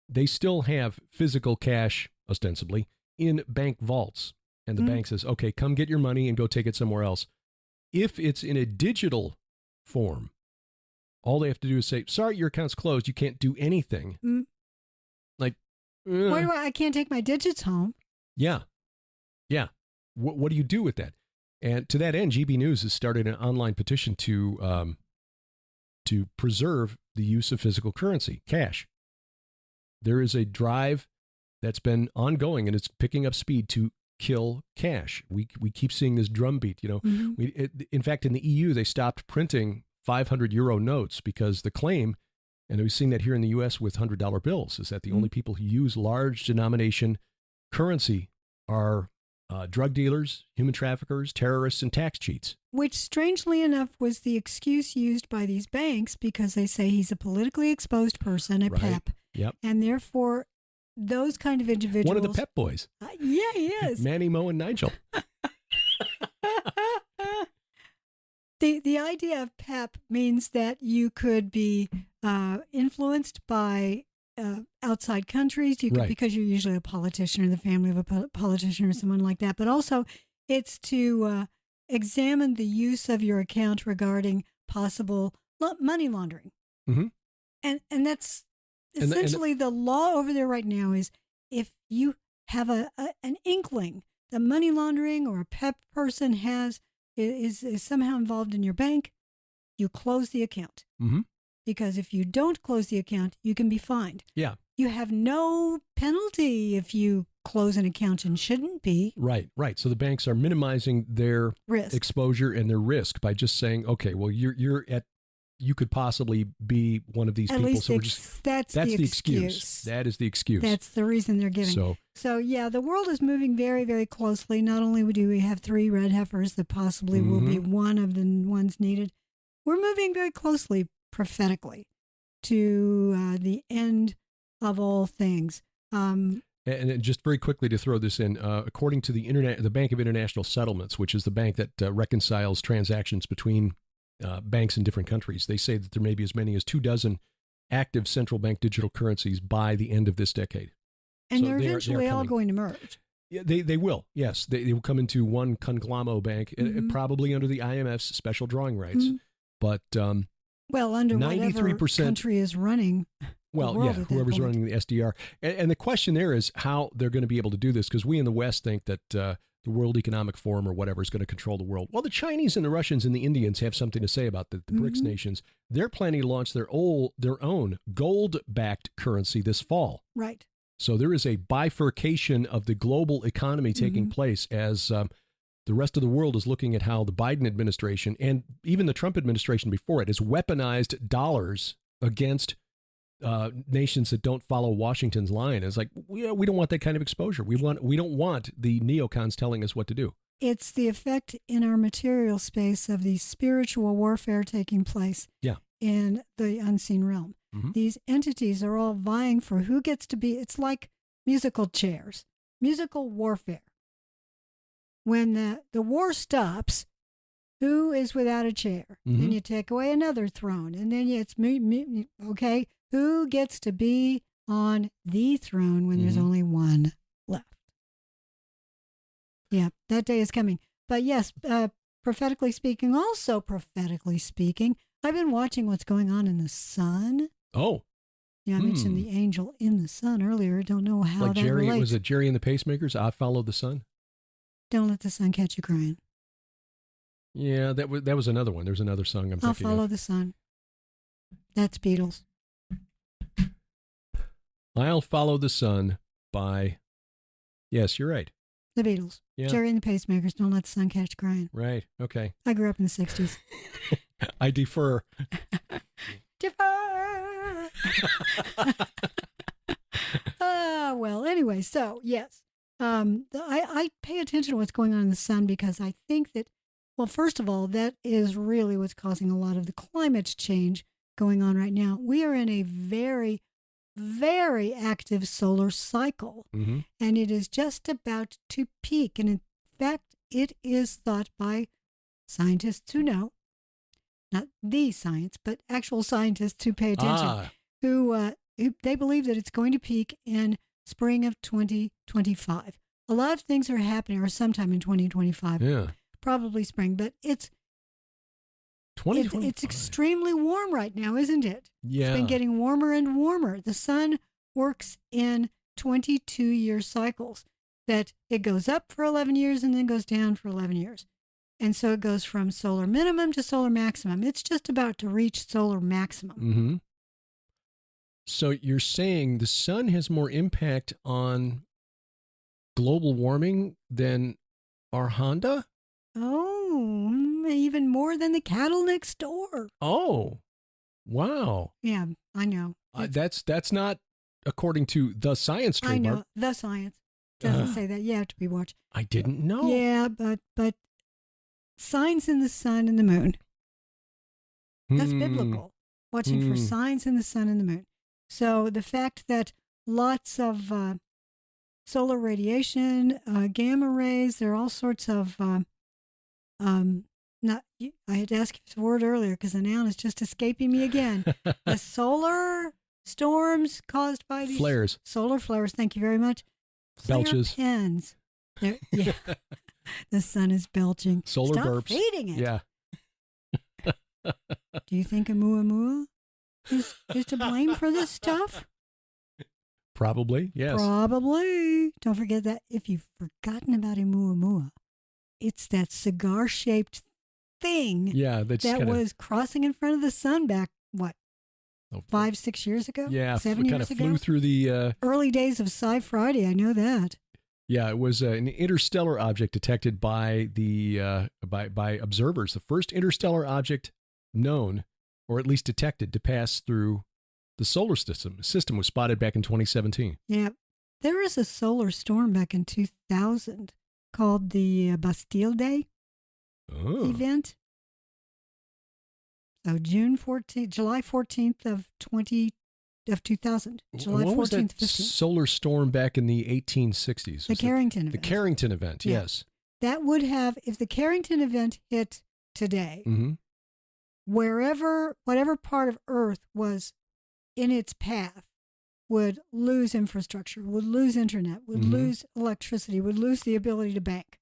they still have physical cash, ostensibly, in bank vaults. And the bank says, okay, come get your money and go take it somewhere else. If it's in a digital form, all they have to do is say, sorry, your account's closed. You can't do anything. Like, why do I can't take my digits home? Yeah. Yeah. What do you do with that? And to that end, GB News has started an online petition to preserve the use of physical currency, cash. There is a drive that's been ongoing, and it's picking up speed to kill cash. We keep seeing this drumbeat. You know, in fact, in the EU, they stopped printing 500 euro notes because the claim, and we've seen that here in the U.S. with $100 bills, is that the only people who use large denomination currency are drug dealers, human traffickers, terrorists, and tax cheats. Which, strangely enough, was the excuse used by these banks because they say he's a politically exposed person, a PEP. Yep. And therefore, those kind of individuals... One of the PEP boys. Yeah, he is. Manny, Mo, and Nigel. The idea of PEP means that you could be influenced by outside countries, you could, because you're usually a politician or the family of a politician or someone like that. But also, it's to examine the use of your account regarding possible money laundering. And that's essentially the law over there right now is if you have an inkling that money laundering or a PEP person is somehow involved in your bank, you close the account. Because if you don't close the account, you can be fined. Yeah. You have no penalty if you close an account and shouldn't be. Right. So the banks are minimizing their exposure and their risk by just saying, okay, well, you could possibly be one of these people. Least so that's the excuse. That is the excuse. That's the reason they're giving. So yeah, the world is moving very, very closely. Not only do we have 3 red heifers that possibly will be one of the ones needed, we're moving very closely prophetically to the end of all things. And just very quickly to throw this in, according to the Bank of International Settlements, which is the bank that reconciles transactions between banks in different countries, they say that there may be as many as 24 active central bank digital currencies by the end of this decade. And they're eventually all going to merge. Yeah, they will. Yes, they will come into one conglomerate bank, probably under the IMF's special drawing rights. But well, under 93% whatever country is running. Well, yeah, whoever's running the SDR. And the question there is how they're going to be able to do this, because we in the West think that the World Economic Forum or whatever is going to control the world. Well, the Chinese and the Russians and the Indians have something to say about the BRICS nations. They're planning to launch their own gold-backed currency this fall. Right. So there is a bifurcation of the global economy taking place as the rest of the world is looking at how the Biden administration and even the Trump administration before it has weaponized dollars against nations that don't follow Washington's line. It's like, we don't want that kind of exposure. We don't want the neocons telling us what to do. It's the effect in our material space of the spiritual warfare taking place in the unseen realm. Mm-hmm. These entities are all vying for who gets to be. It's like musical chairs, musical warfare. When the war stops, who is without a chair? Mm-hmm. Then you take away another throne, and then it's okay. Who gets to be on the throne when there's only one left? Yeah, that day is coming. But yes, prophetically speaking, I've been watching what's going on in the sun. Oh. Yeah, I mentioned the angel in the sun earlier. Don't know how that relates. Was it Jerry and the Pacemakers? I Follow the Sun? Don't let the sun catch you crying. Yeah, that was another one. There's another song I'm thinking of. I'll Follow the Sun. That's Beatles. I'll Follow the Sun by, yes, you're right. The Beatles. Yeah. Jerry and the Pacemakers, Don't Let the Sun Catch You Crying. Right, okay. I grew up in the 60s. I defer. Defer! Well, anyway, so, yes. I pay attention to what's going on in the sun because I think that, well, first of all, that is really what's causing a lot of the climate change going on right now. We are in a very, very active solar cycle, and it is just about to peak. And in fact, it is thought by scientists who know, not the science, but actual scientists who pay attention, who they believe that it's going to peak in spring of 2025. A lot of things are happening, or sometime in 2025. Yeah. Probably spring, but it's extremely warm right now, isn't it? Yeah. It's been getting warmer and warmer. The sun works in 22-year cycles, that it goes up for 11 years and then goes down for 11 years. And so it goes from solar minimum to solar maximum. It's just about to reach solar maximum. Mm-hmm. So you're saying the sun has more impact on global warming than our Honda? Oh, even more than the cattle next door. Oh, wow. Yeah, I know. That's not according to the science trademark. I know, the science doesn't say that. You have to be watched. I didn't know. Yeah, but signs in the sun and the moon. That's biblical. Watching for signs in the sun and the moon. So the fact that lots of solar radiation, gamma rays, there are all sorts of, I had to ask you for the word earlier because the noun is just escaping me again. The solar storms caused by these flares. Solar flares, thank you very much. Belches. Pens. Yeah. The sun is belching. Solar Stop burps. feeding it. Yeah. Do you think Oumuamua is to blame for this stuff? Probably, yes. Probably. Don't forget that if you've forgotten about Oumuamua, it's that cigar-shaped thing that was crossing in front of the sun back, 5-6 years ago? Yeah, 7 years ago? Kind of flew through the... early days of Sci Friday, I know that. Yeah, it was an interstellar object detected by the by observers. The first interstellar object known, or at least detected, to pass through the solar system. The system was spotted back in 2017. Yeah. There was a solar storm back in 2000 called the Bastille Day event. So July 14th of 2000. July 14th. What was that 15th. solar storm back in the 1860s? The Carrington event. The Carrington event, yeah. Yes. That would have, if the Carrington event hit today, whatever part of Earth was in its path would lose infrastructure, would lose internet, would lose electricity, would lose the ability to bank.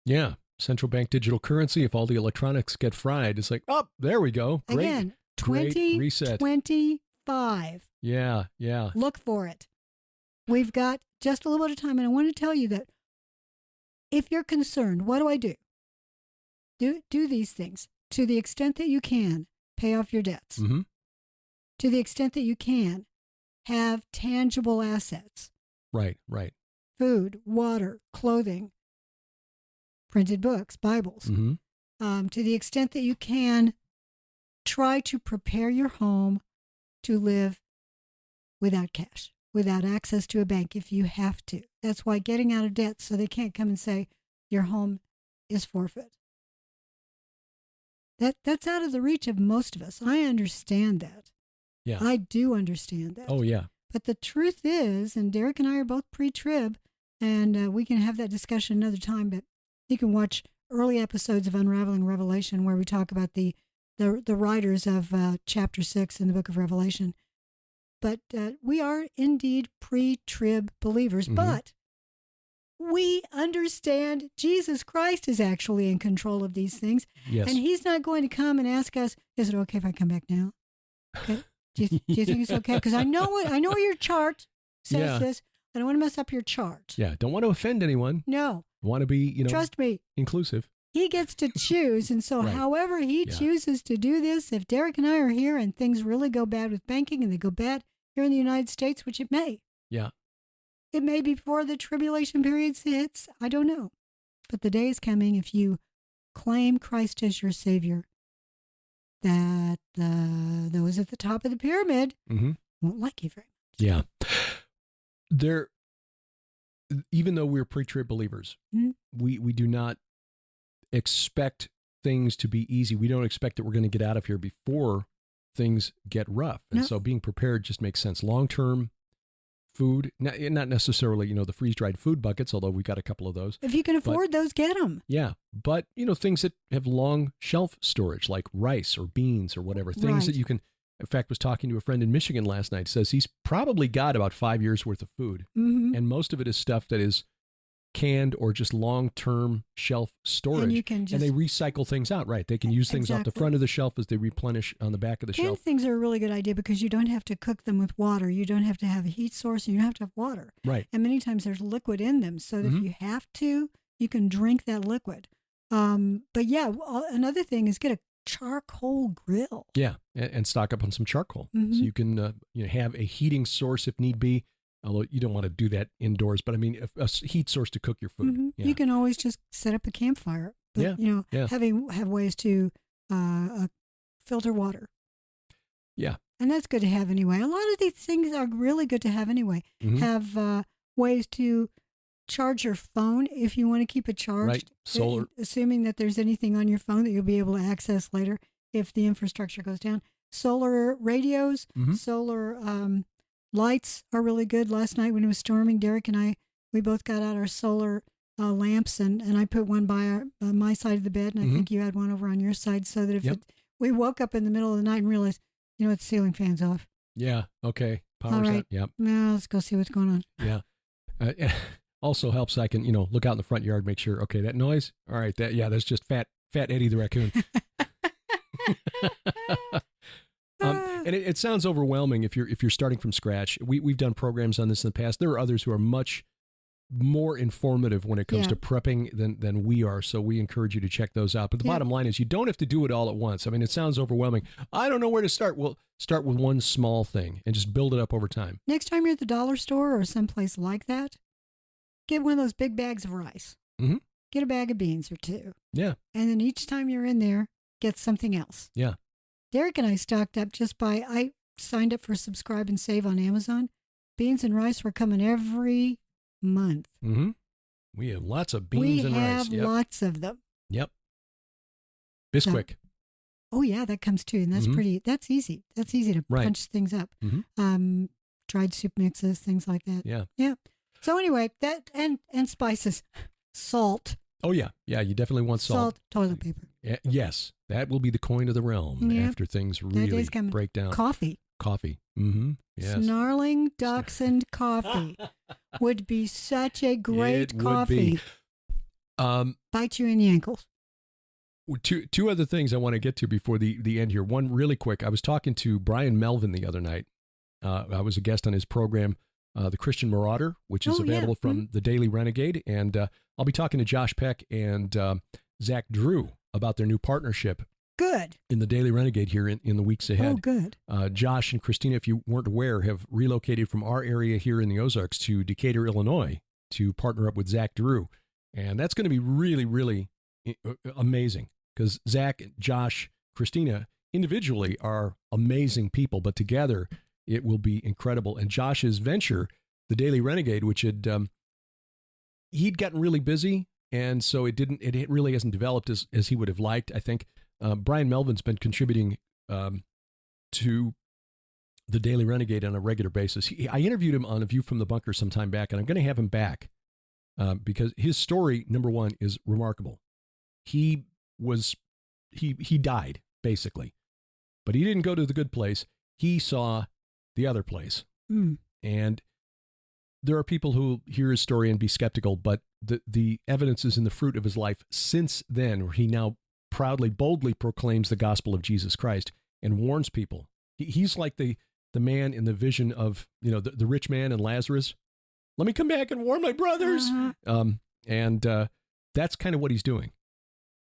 Yeah. Central bank digital currency. If all the electronics get fried, it's like, oh, there we go. Great. Again, Great reset. 2025. Yeah. Look for it. We've got just a little bit of time, and I want to tell you that if you're concerned, what do? Do these things. To the extent that you can, pay off your debts. To the extent that you can, have tangible assets. Right. Food, water, clothing, printed books, Bibles. Mm-hmm. To the extent that you can, try to prepare your home to live without cash, without access to a bank if you have to. That's why getting out of debt so they can't come and say your home is forfeit. That's out of the reach of most of us. I understand that. Yeah. I do understand that. Oh, yeah. But the truth is, and Derek and I are both pre-trib, and we can have that discussion another time, but you can watch early episodes of Unraveling Revelation where we talk about the writers of chapter 6 in the book of Revelation. But we are indeed pre-trib believers, but we understand Jesus Christ is actually in control of these things. Yes. And he's not going to come and ask us, is it okay if I come back now? Okay. Do you think it's okay? Because I know your chart says this. I don't want to mess up your chart. Yeah. Don't want to offend anyone. No. Want to be, trust me, inclusive. He gets to choose. And so however he chooses to do this, if Derek and I are here and things really go bad with banking and they go bad here in the United States, which it may. Yeah. It may be before the tribulation period hits. I don't know. But the day is coming if you claim Christ as your Savior, that those at the top of the pyramid won't like you very much. Yeah. Even though we're pre-trib believers, we do not expect things to be easy. We don't expect that we're going to get out of here before things get rough. And so being prepared just makes sense. Long-term food, not necessarily, the freeze-dried food buckets, although we got a couple of those. If you can afford those, get them. Yeah. But, things that have long shelf storage, like rice or beans or whatever, things that you can, in fact, was talking to a friend in Michigan last night, says he's probably got about 5 years worth of food. And most of it is stuff that is canned or just long-term shelf storage. And they recycle things out, right? They can use things off the front of the shelf as they replenish on the back of the shelf. Canned things are a really good idea because you don't have to cook them with water. You don't have to have a heat source. And you don't have to have water. Right. And many times there's liquid in them. So that if you have to, you can drink that liquid. But yeah, another thing is get a charcoal grill. Yeah, and stock up on some charcoal. So you can have a heating source if need be. Although you don't want to do that indoors, but I mean, a heat source to cook your food. Yeah. You can always just set up a campfire. But, have ways to filter water. Yeah. And that's good to have anyway. A lot of these things are really good to have anyway. Have ways to charge your phone if you want to keep it charged. Right. Solar. Assuming that there's anything on your phone that you'll be able to access later if the infrastructure goes down. Solar radios, solar lights are really good. Last night when it was storming, Derek and we both got out our solar lamps, and I put one by my side of the bed, and I think you had one over on your side, so that if we woke up in the middle of the night and realized, the ceiling fan's off. Yeah. Okay. Power's out. Yep. Now let's go see what's going on. Yeah. It also helps. I can, look out in the front yard, make sure, okay, that noise. All right. That's just fat Eddie the raccoon. And it sounds overwhelming if you're starting from scratch. We've done programs on this in the past. There are others who are much more informative when it comes to prepping than we are. So we encourage you to check those out. But the bottom line is you don't have to do it all at once. I mean, it sounds overwhelming. I don't know where to start. Well, start with one small thing and just build it up over time. Next time you're at the dollar store or someplace like that, get one of those big bags of rice. Get a bag of beans or two. Yeah. And then each time you're in there, get something else. Yeah. Derek and I stocked up I signed up for Subscribe and Save on Amazon. Beans and rice were coming every month. We have lots of beans and rice. We have lots of them. Yep. Bisquick. Oh yeah, that comes too. And that's that's easy. That's easy to punch things up. Dried soup mixes, things like that. Yeah. Yeah. So anyway, that and spices. Salt. Oh yeah. Yeah, you definitely want salt. Salt, toilet paper. Yes. That will be the coin of the realm after things really break down. Coffee. Yes. Snarling Dachshund coffee would be such a great coffee. Bite you in the ankles. Two other things I want to get to before the end here. One really quick. I was talking to Brian Melvin the other night. I was a guest on his program, The Christian Marauder, which is available from the Daily Renegade. And I'll be talking to Josh Peck and Zach Drew about their new partnership. Good. In the Daily Renegade here in the weeks ahead. Oh, good. Josh and Christina, if you weren't aware, have relocated from our area here in the Ozarks to Decatur, Illinois to partner up with Zach Drew. And that's going to be really, really amazing because Zach, Josh, Christina individually are amazing people, but together it will be incredible. And Josh's venture, the Daily Renegade, which had he'd gotten really busy, and so it really hasn't developed as he would have liked, I think. Brian Melvin's been contributing to the Daily Renegade on a regular basis. I interviewed him on A View from the Bunker some time back, and I'm going to have him back because his story, number one, is remarkable. He died, basically, but he didn't go to the good place. He saw the other place. And there are people who hear his story and be skeptical, but the evidence is in the fruit of his life since then, where he now proudly, boldly proclaims the gospel of Jesus Christ and warns people. He's like the man in the vision of, the rich man and Lazarus. Let me come back and warn my brothers. And that's kind of what he's doing.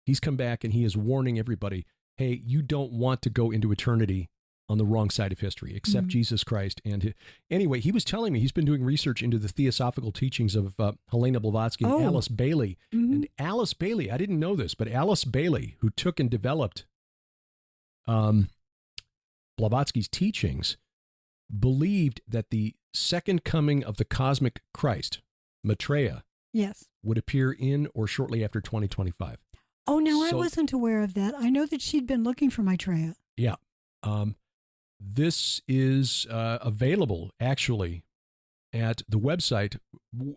He's come back and he is warning everybody, hey, you don't want to go into eternity on the wrong side of history, accept Jesus Christ. And anyway, he was telling me he's been doing research into the theosophical teachings of Helena Blavatsky and Alice Bailey. And Alice Bailey, I didn't know this, but Alice Bailey, who took and developed Blavatsky's teachings, believed that the second coming of the cosmic Christ, Maitreya, would appear in or shortly after 2025. Oh, no, I wasn't aware of that. I know that she'd been looking for Maitreya. Yeah. This is available, actually, at the website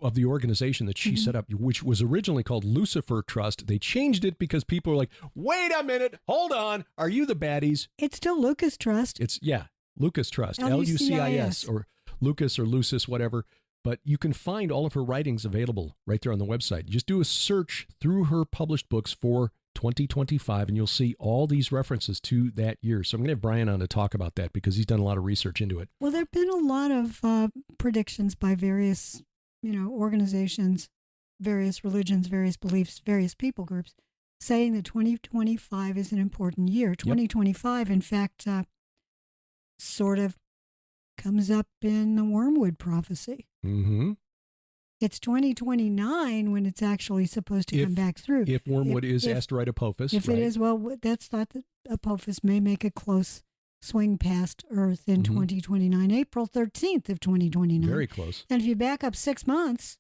of the organization that she set up, which was originally called Lucifer Trust. They changed it because people were like, wait a minute, hold on, are you the baddies? It's still Lucas Trust. It's, Lucas Trust, Lucis, or Lucas or Lucis, whatever. But you can find all of her writings available right there on the website. Just do a search through her published books for 2025, and you'll see all these references to that year. So I'm going to have Brian on to talk about that because he's done a lot of research into it. Well, there have been a lot of predictions by various, organizations, various religions, various beliefs, various people groups, saying that 2025 is an important year. 2025, in fact, sort of comes up in the Wormwood prophecy. It's 2029 when it's actually supposed to come back through. If Wormwood is asteroid Apophis. If it is, well, that's thought that Apophis may make a close swing past Earth in 2029, April 13th of 2029. Very close. And if you back up 6 months.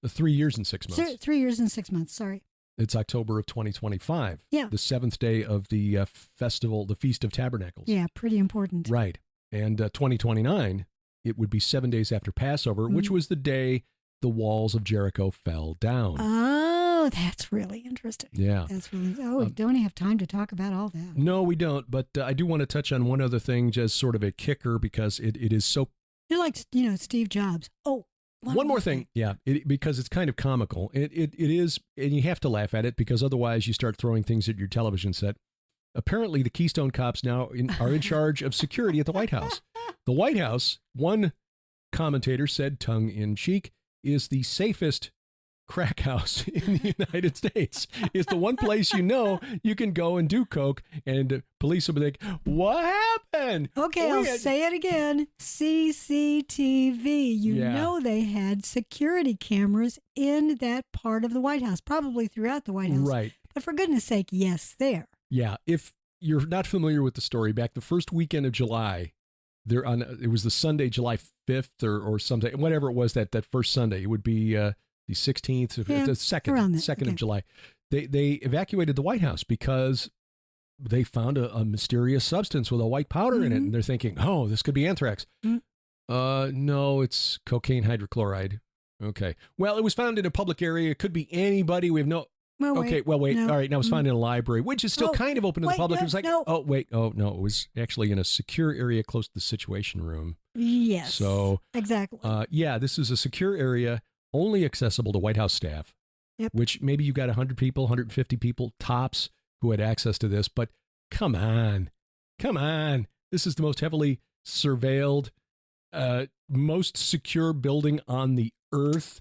3 years and 6 months. 3 years and 6 months, sorry. It's October of 2025. Yeah. The 7th day of the festival, the Feast of Tabernacles. Yeah, pretty important. Right. And 2029, it would be 7 days after Passover, which was the day the walls of Jericho fell down. Oh, that's really interesting. Yeah. That's really, we don't have time to talk about all that. No, we don't. But I do want to touch on one other thing, just sort of a kicker, because it is so. You're like, Steve Jobs. Oh, one more thing. Yeah, because it's kind of comical. It is, and you have to laugh at it because otherwise you start throwing things at your television set. Apparently, the Keystone Cops now are in charge of security at the White House. The White House, one commentator said, tongue in cheek, is the safest crack house in the United States. It's the one place you can go and do coke, and police will be like, what happened? Okay, I'll say it again. CCTV. You know they had security cameras in that part of the White House, probably throughout the White House. Right. But for goodness sake, yes, there. Yeah, if you're not familiar with the story, back the first weekend of July, it was the Sunday, July 5th or something, whatever it was, that first Sunday. It would be the 16th, the 2nd of July. They evacuated the White House because they found a mysterious substance with a white powder in it, and they're thinking, oh, this could be anthrax. No, it's cocaine hydrochloride. Okay. Well, it was found in a public area. It could be anybody. We have no... Wait. No. All right. Now it was found in a library, which is still kind of open to the public. It was like, no. It was actually in a secure area close to the Situation Room. Yes. So exactly. This is a secure area only accessible to White House staff. Yep. Which maybe you got 100 people, 150 people tops who had access to this. But come on, this is the most heavily surveilled, most secure building on the earth.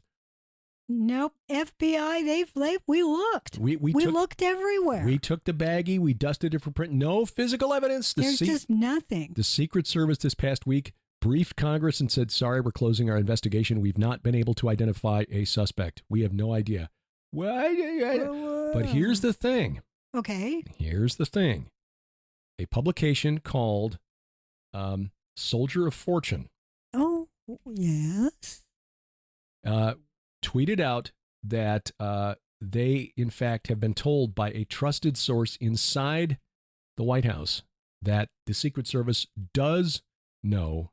Nope. FBI, we looked. We looked everywhere. We took the baggie. We dusted it for print. No physical evidence. There's just nothing. The Secret Service this past week briefed Congress and said, sorry, we're closing our investigation. We've not been able to identify a suspect. We have no idea. But here's the thing. Okay. Here's the thing. A publication called Soldier of Fortune. Oh, yes. Tweeted out that they, in fact, have been told by a trusted source inside the White House that the Secret Service does know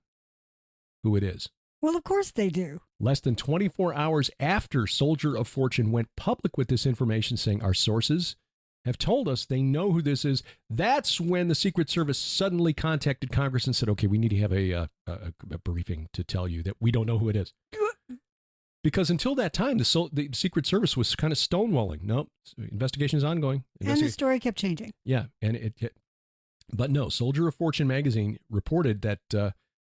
who it is. Well, of course they do. Less than 24 hours after Soldier of Fortune went public with this information saying our sources have told us they know who this is, that's when the Secret Service suddenly contacted Congress and said, okay, we need to have a briefing to tell you that we don't know who it is. Because until that time, the Secret Service was kind of stonewalling. No, investigation is ongoing. And the story kept changing. Yeah, and but no, Soldier of Fortune magazine reported that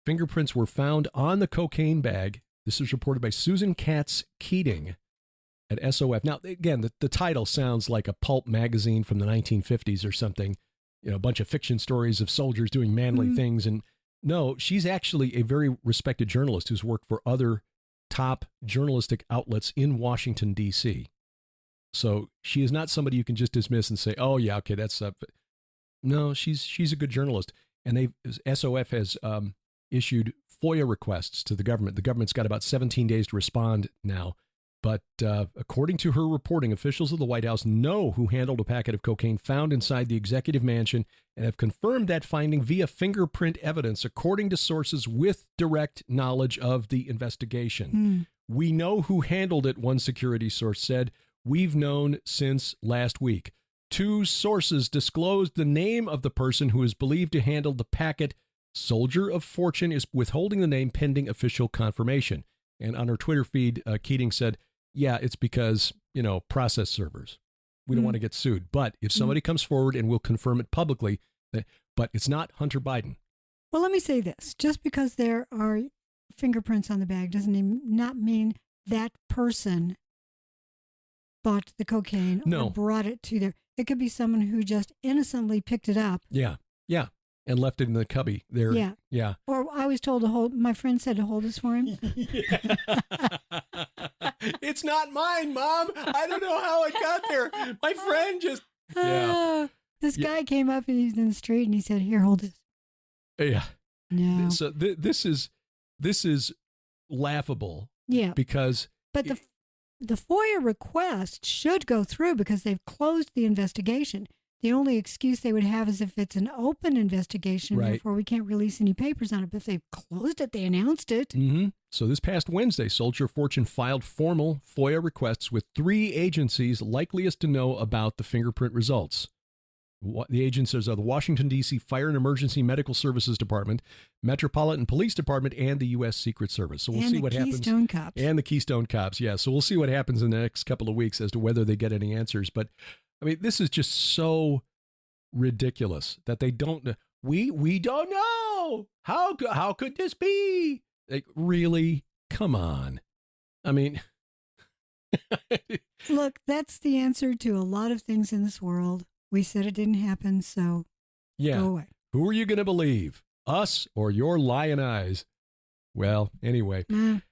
fingerprints were found on the cocaine bag. This was reported by Susan Katz Keating at SOF. Now, again, the title sounds like a pulp magazine from the 1950s or something. You know, a bunch of fiction stories of soldiers doing manly things. And no, she's actually a very respected journalist who's worked for other top journalistic outlets in Washington, D.C. So she is not somebody you can just dismiss and say, oh, yeah, okay, that's no, she's a good journalist. And SOF has issued FOIA requests to the government. The government's got about 17 days to respond now. But according to her reporting, officials of the White House know who handled a packet of cocaine found inside the executive mansion and have confirmed that finding via fingerprint evidence, according to sources with direct knowledge of the investigation. We know who handled it, one security source said. We've known since last week. 2 sources disclosed the name of the person who is believed to handle the packet. Soldier of Fortune is withholding the name pending official confirmation. And on her Twitter feed, Keating said, yeah, it's because, process servers. We don't want to get sued. But if somebody comes forward and will confirm it publicly, but it's not Hunter Biden. Well, let me say this. Just because there are fingerprints on the bag doesn't not mean that person bought the cocaine or brought it to there. It could be someone who just innocently picked it up. Yeah. And left it in the cubby there. Yeah. Or I was told to hold, my friend said to hold this for him. It's not mine, Mom. I don't know how it got there. My friend just, This guy came up and he's in the street and he said, here, hold this. Yeah. No. So this is laughable. Yeah. Because. But the FOIA request should go through because they've closed the investigation. The only excuse they would have is if it's an open investigation, right. Therefore we can't release any papers on it. But if they've closed it, they announced it. Mm-hmm. So this past Wednesday, Soldier of Fortune filed formal FOIA requests with 3 agencies likeliest to know about the fingerprint results. The agencies are the Washington, D.C. Fire and Emergency Medical Services Department, Metropolitan Police Department, and the U.S. Secret Service. So we'll see what happens. And the Keystone Cops. And the Keystone Cops, yeah. So we'll see what happens in the next couple of weeks as to whether they get any answers. But I mean, this is just so ridiculous that they don't know. We don't know. How could this be? Like, really? Come on. I mean, look, that's the answer to a lot of things in this world. We said it didn't happen, so go away. Who are you going to believe? Us or your lying eyes? Well, anyway. And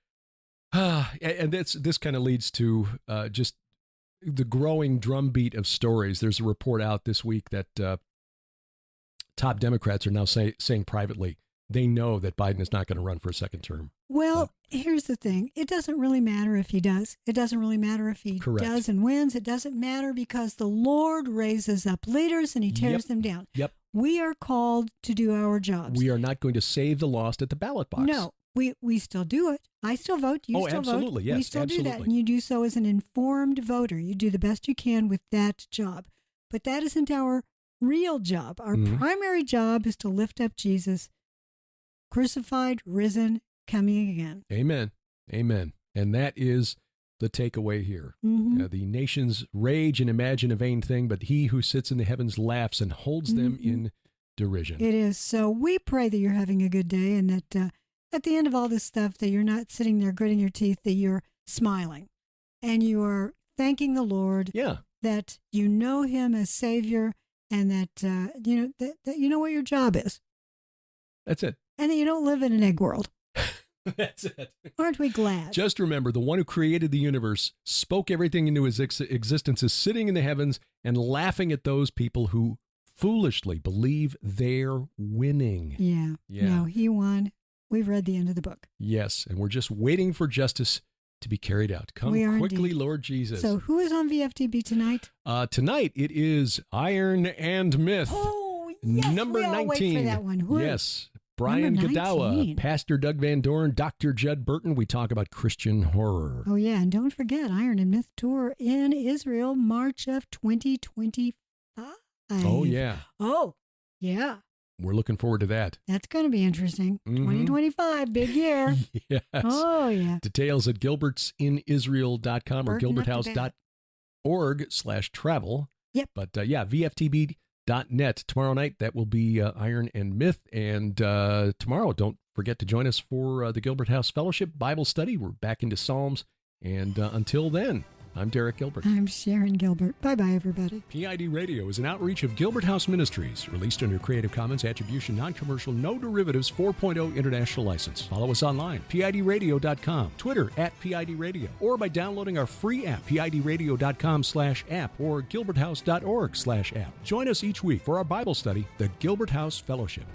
this kind of leads to just the growing drumbeat of stories. There's a report out this week that top Democrats are now saying privately they know that Biden is not going to run for a second term. Well, here's the thing. It doesn't really matter if he does. It doesn't really matter if he does and wins. It doesn't matter because the Lord raises up leaders and he tears them down. Yep. We are called to do our jobs. We are not going to save the lost at the ballot box. No. We still do it. I still vote. You still absolutely. vote. Yes, we still absolutely. do that. And you do so as an informed voter. You do the best you can with that job. But that isn't our real job. Our primary job is to lift up Jesus, crucified, risen, coming again. Amen. Amen. And that is the takeaway here. The nations rage and imagine a vain thing, but he who sits in the heavens laughs and holds them in derision. It is. So we pray that you're having a good day and that at the end of all this stuff, that you're not sitting there gritting your teeth, that you're smiling and you are thanking the Lord that you know him as Savior and that, that you know what your job is. That's it. And that you don't live in an egg world. That's it. Aren't we glad? Just remember, the one who created the universe, spoke everything into his existence, is sitting in the heavens and laughing at those people who foolishly believe they're winning. Yeah. No, he won. We've read the end of the book. Yes, and we're just waiting for justice to be carried out. Come quickly, indeed. Lord Jesus. So who is on VFTB tonight? Tonight it is Iron and Myth. Oh, yes. Number we all 19. Wait for that one. Who? Yes. Brian Godawa, Pastor Doug Van Dorn, Dr. Judd Burton. We talk about Christian horror. Oh, yeah. And don't forget, Iron and Myth Tour in Israel, March of 2025. Oh, yeah. Oh, yeah. We're looking forward to that. That's going to be interesting. 2025, big year. Yes. Oh, yeah. Details at gilbertsinisrael.com or gilberthouse.org/travel. Yep. But VFTB.net. Tomorrow night, that will be Iron and Myth. And tomorrow, don't forget to join us for the Gilbert House Fellowship Bible Study. We're back into Psalms. And until then, I'm Derek Gilbert. I'm Sharon Gilbert. Bye-bye, everybody. PID Radio is an outreach of Gilbert House Ministries, released under Creative Commons Attribution, Non-Commercial, No Derivatives 4.0 International License. Follow us online, PIDradio.com, Twitter @PIDradio, or by downloading our free app, PIDradio.com/app or gilberthouse.org/app. Join us each week for our Bible study, the Gilbert House Fellowship.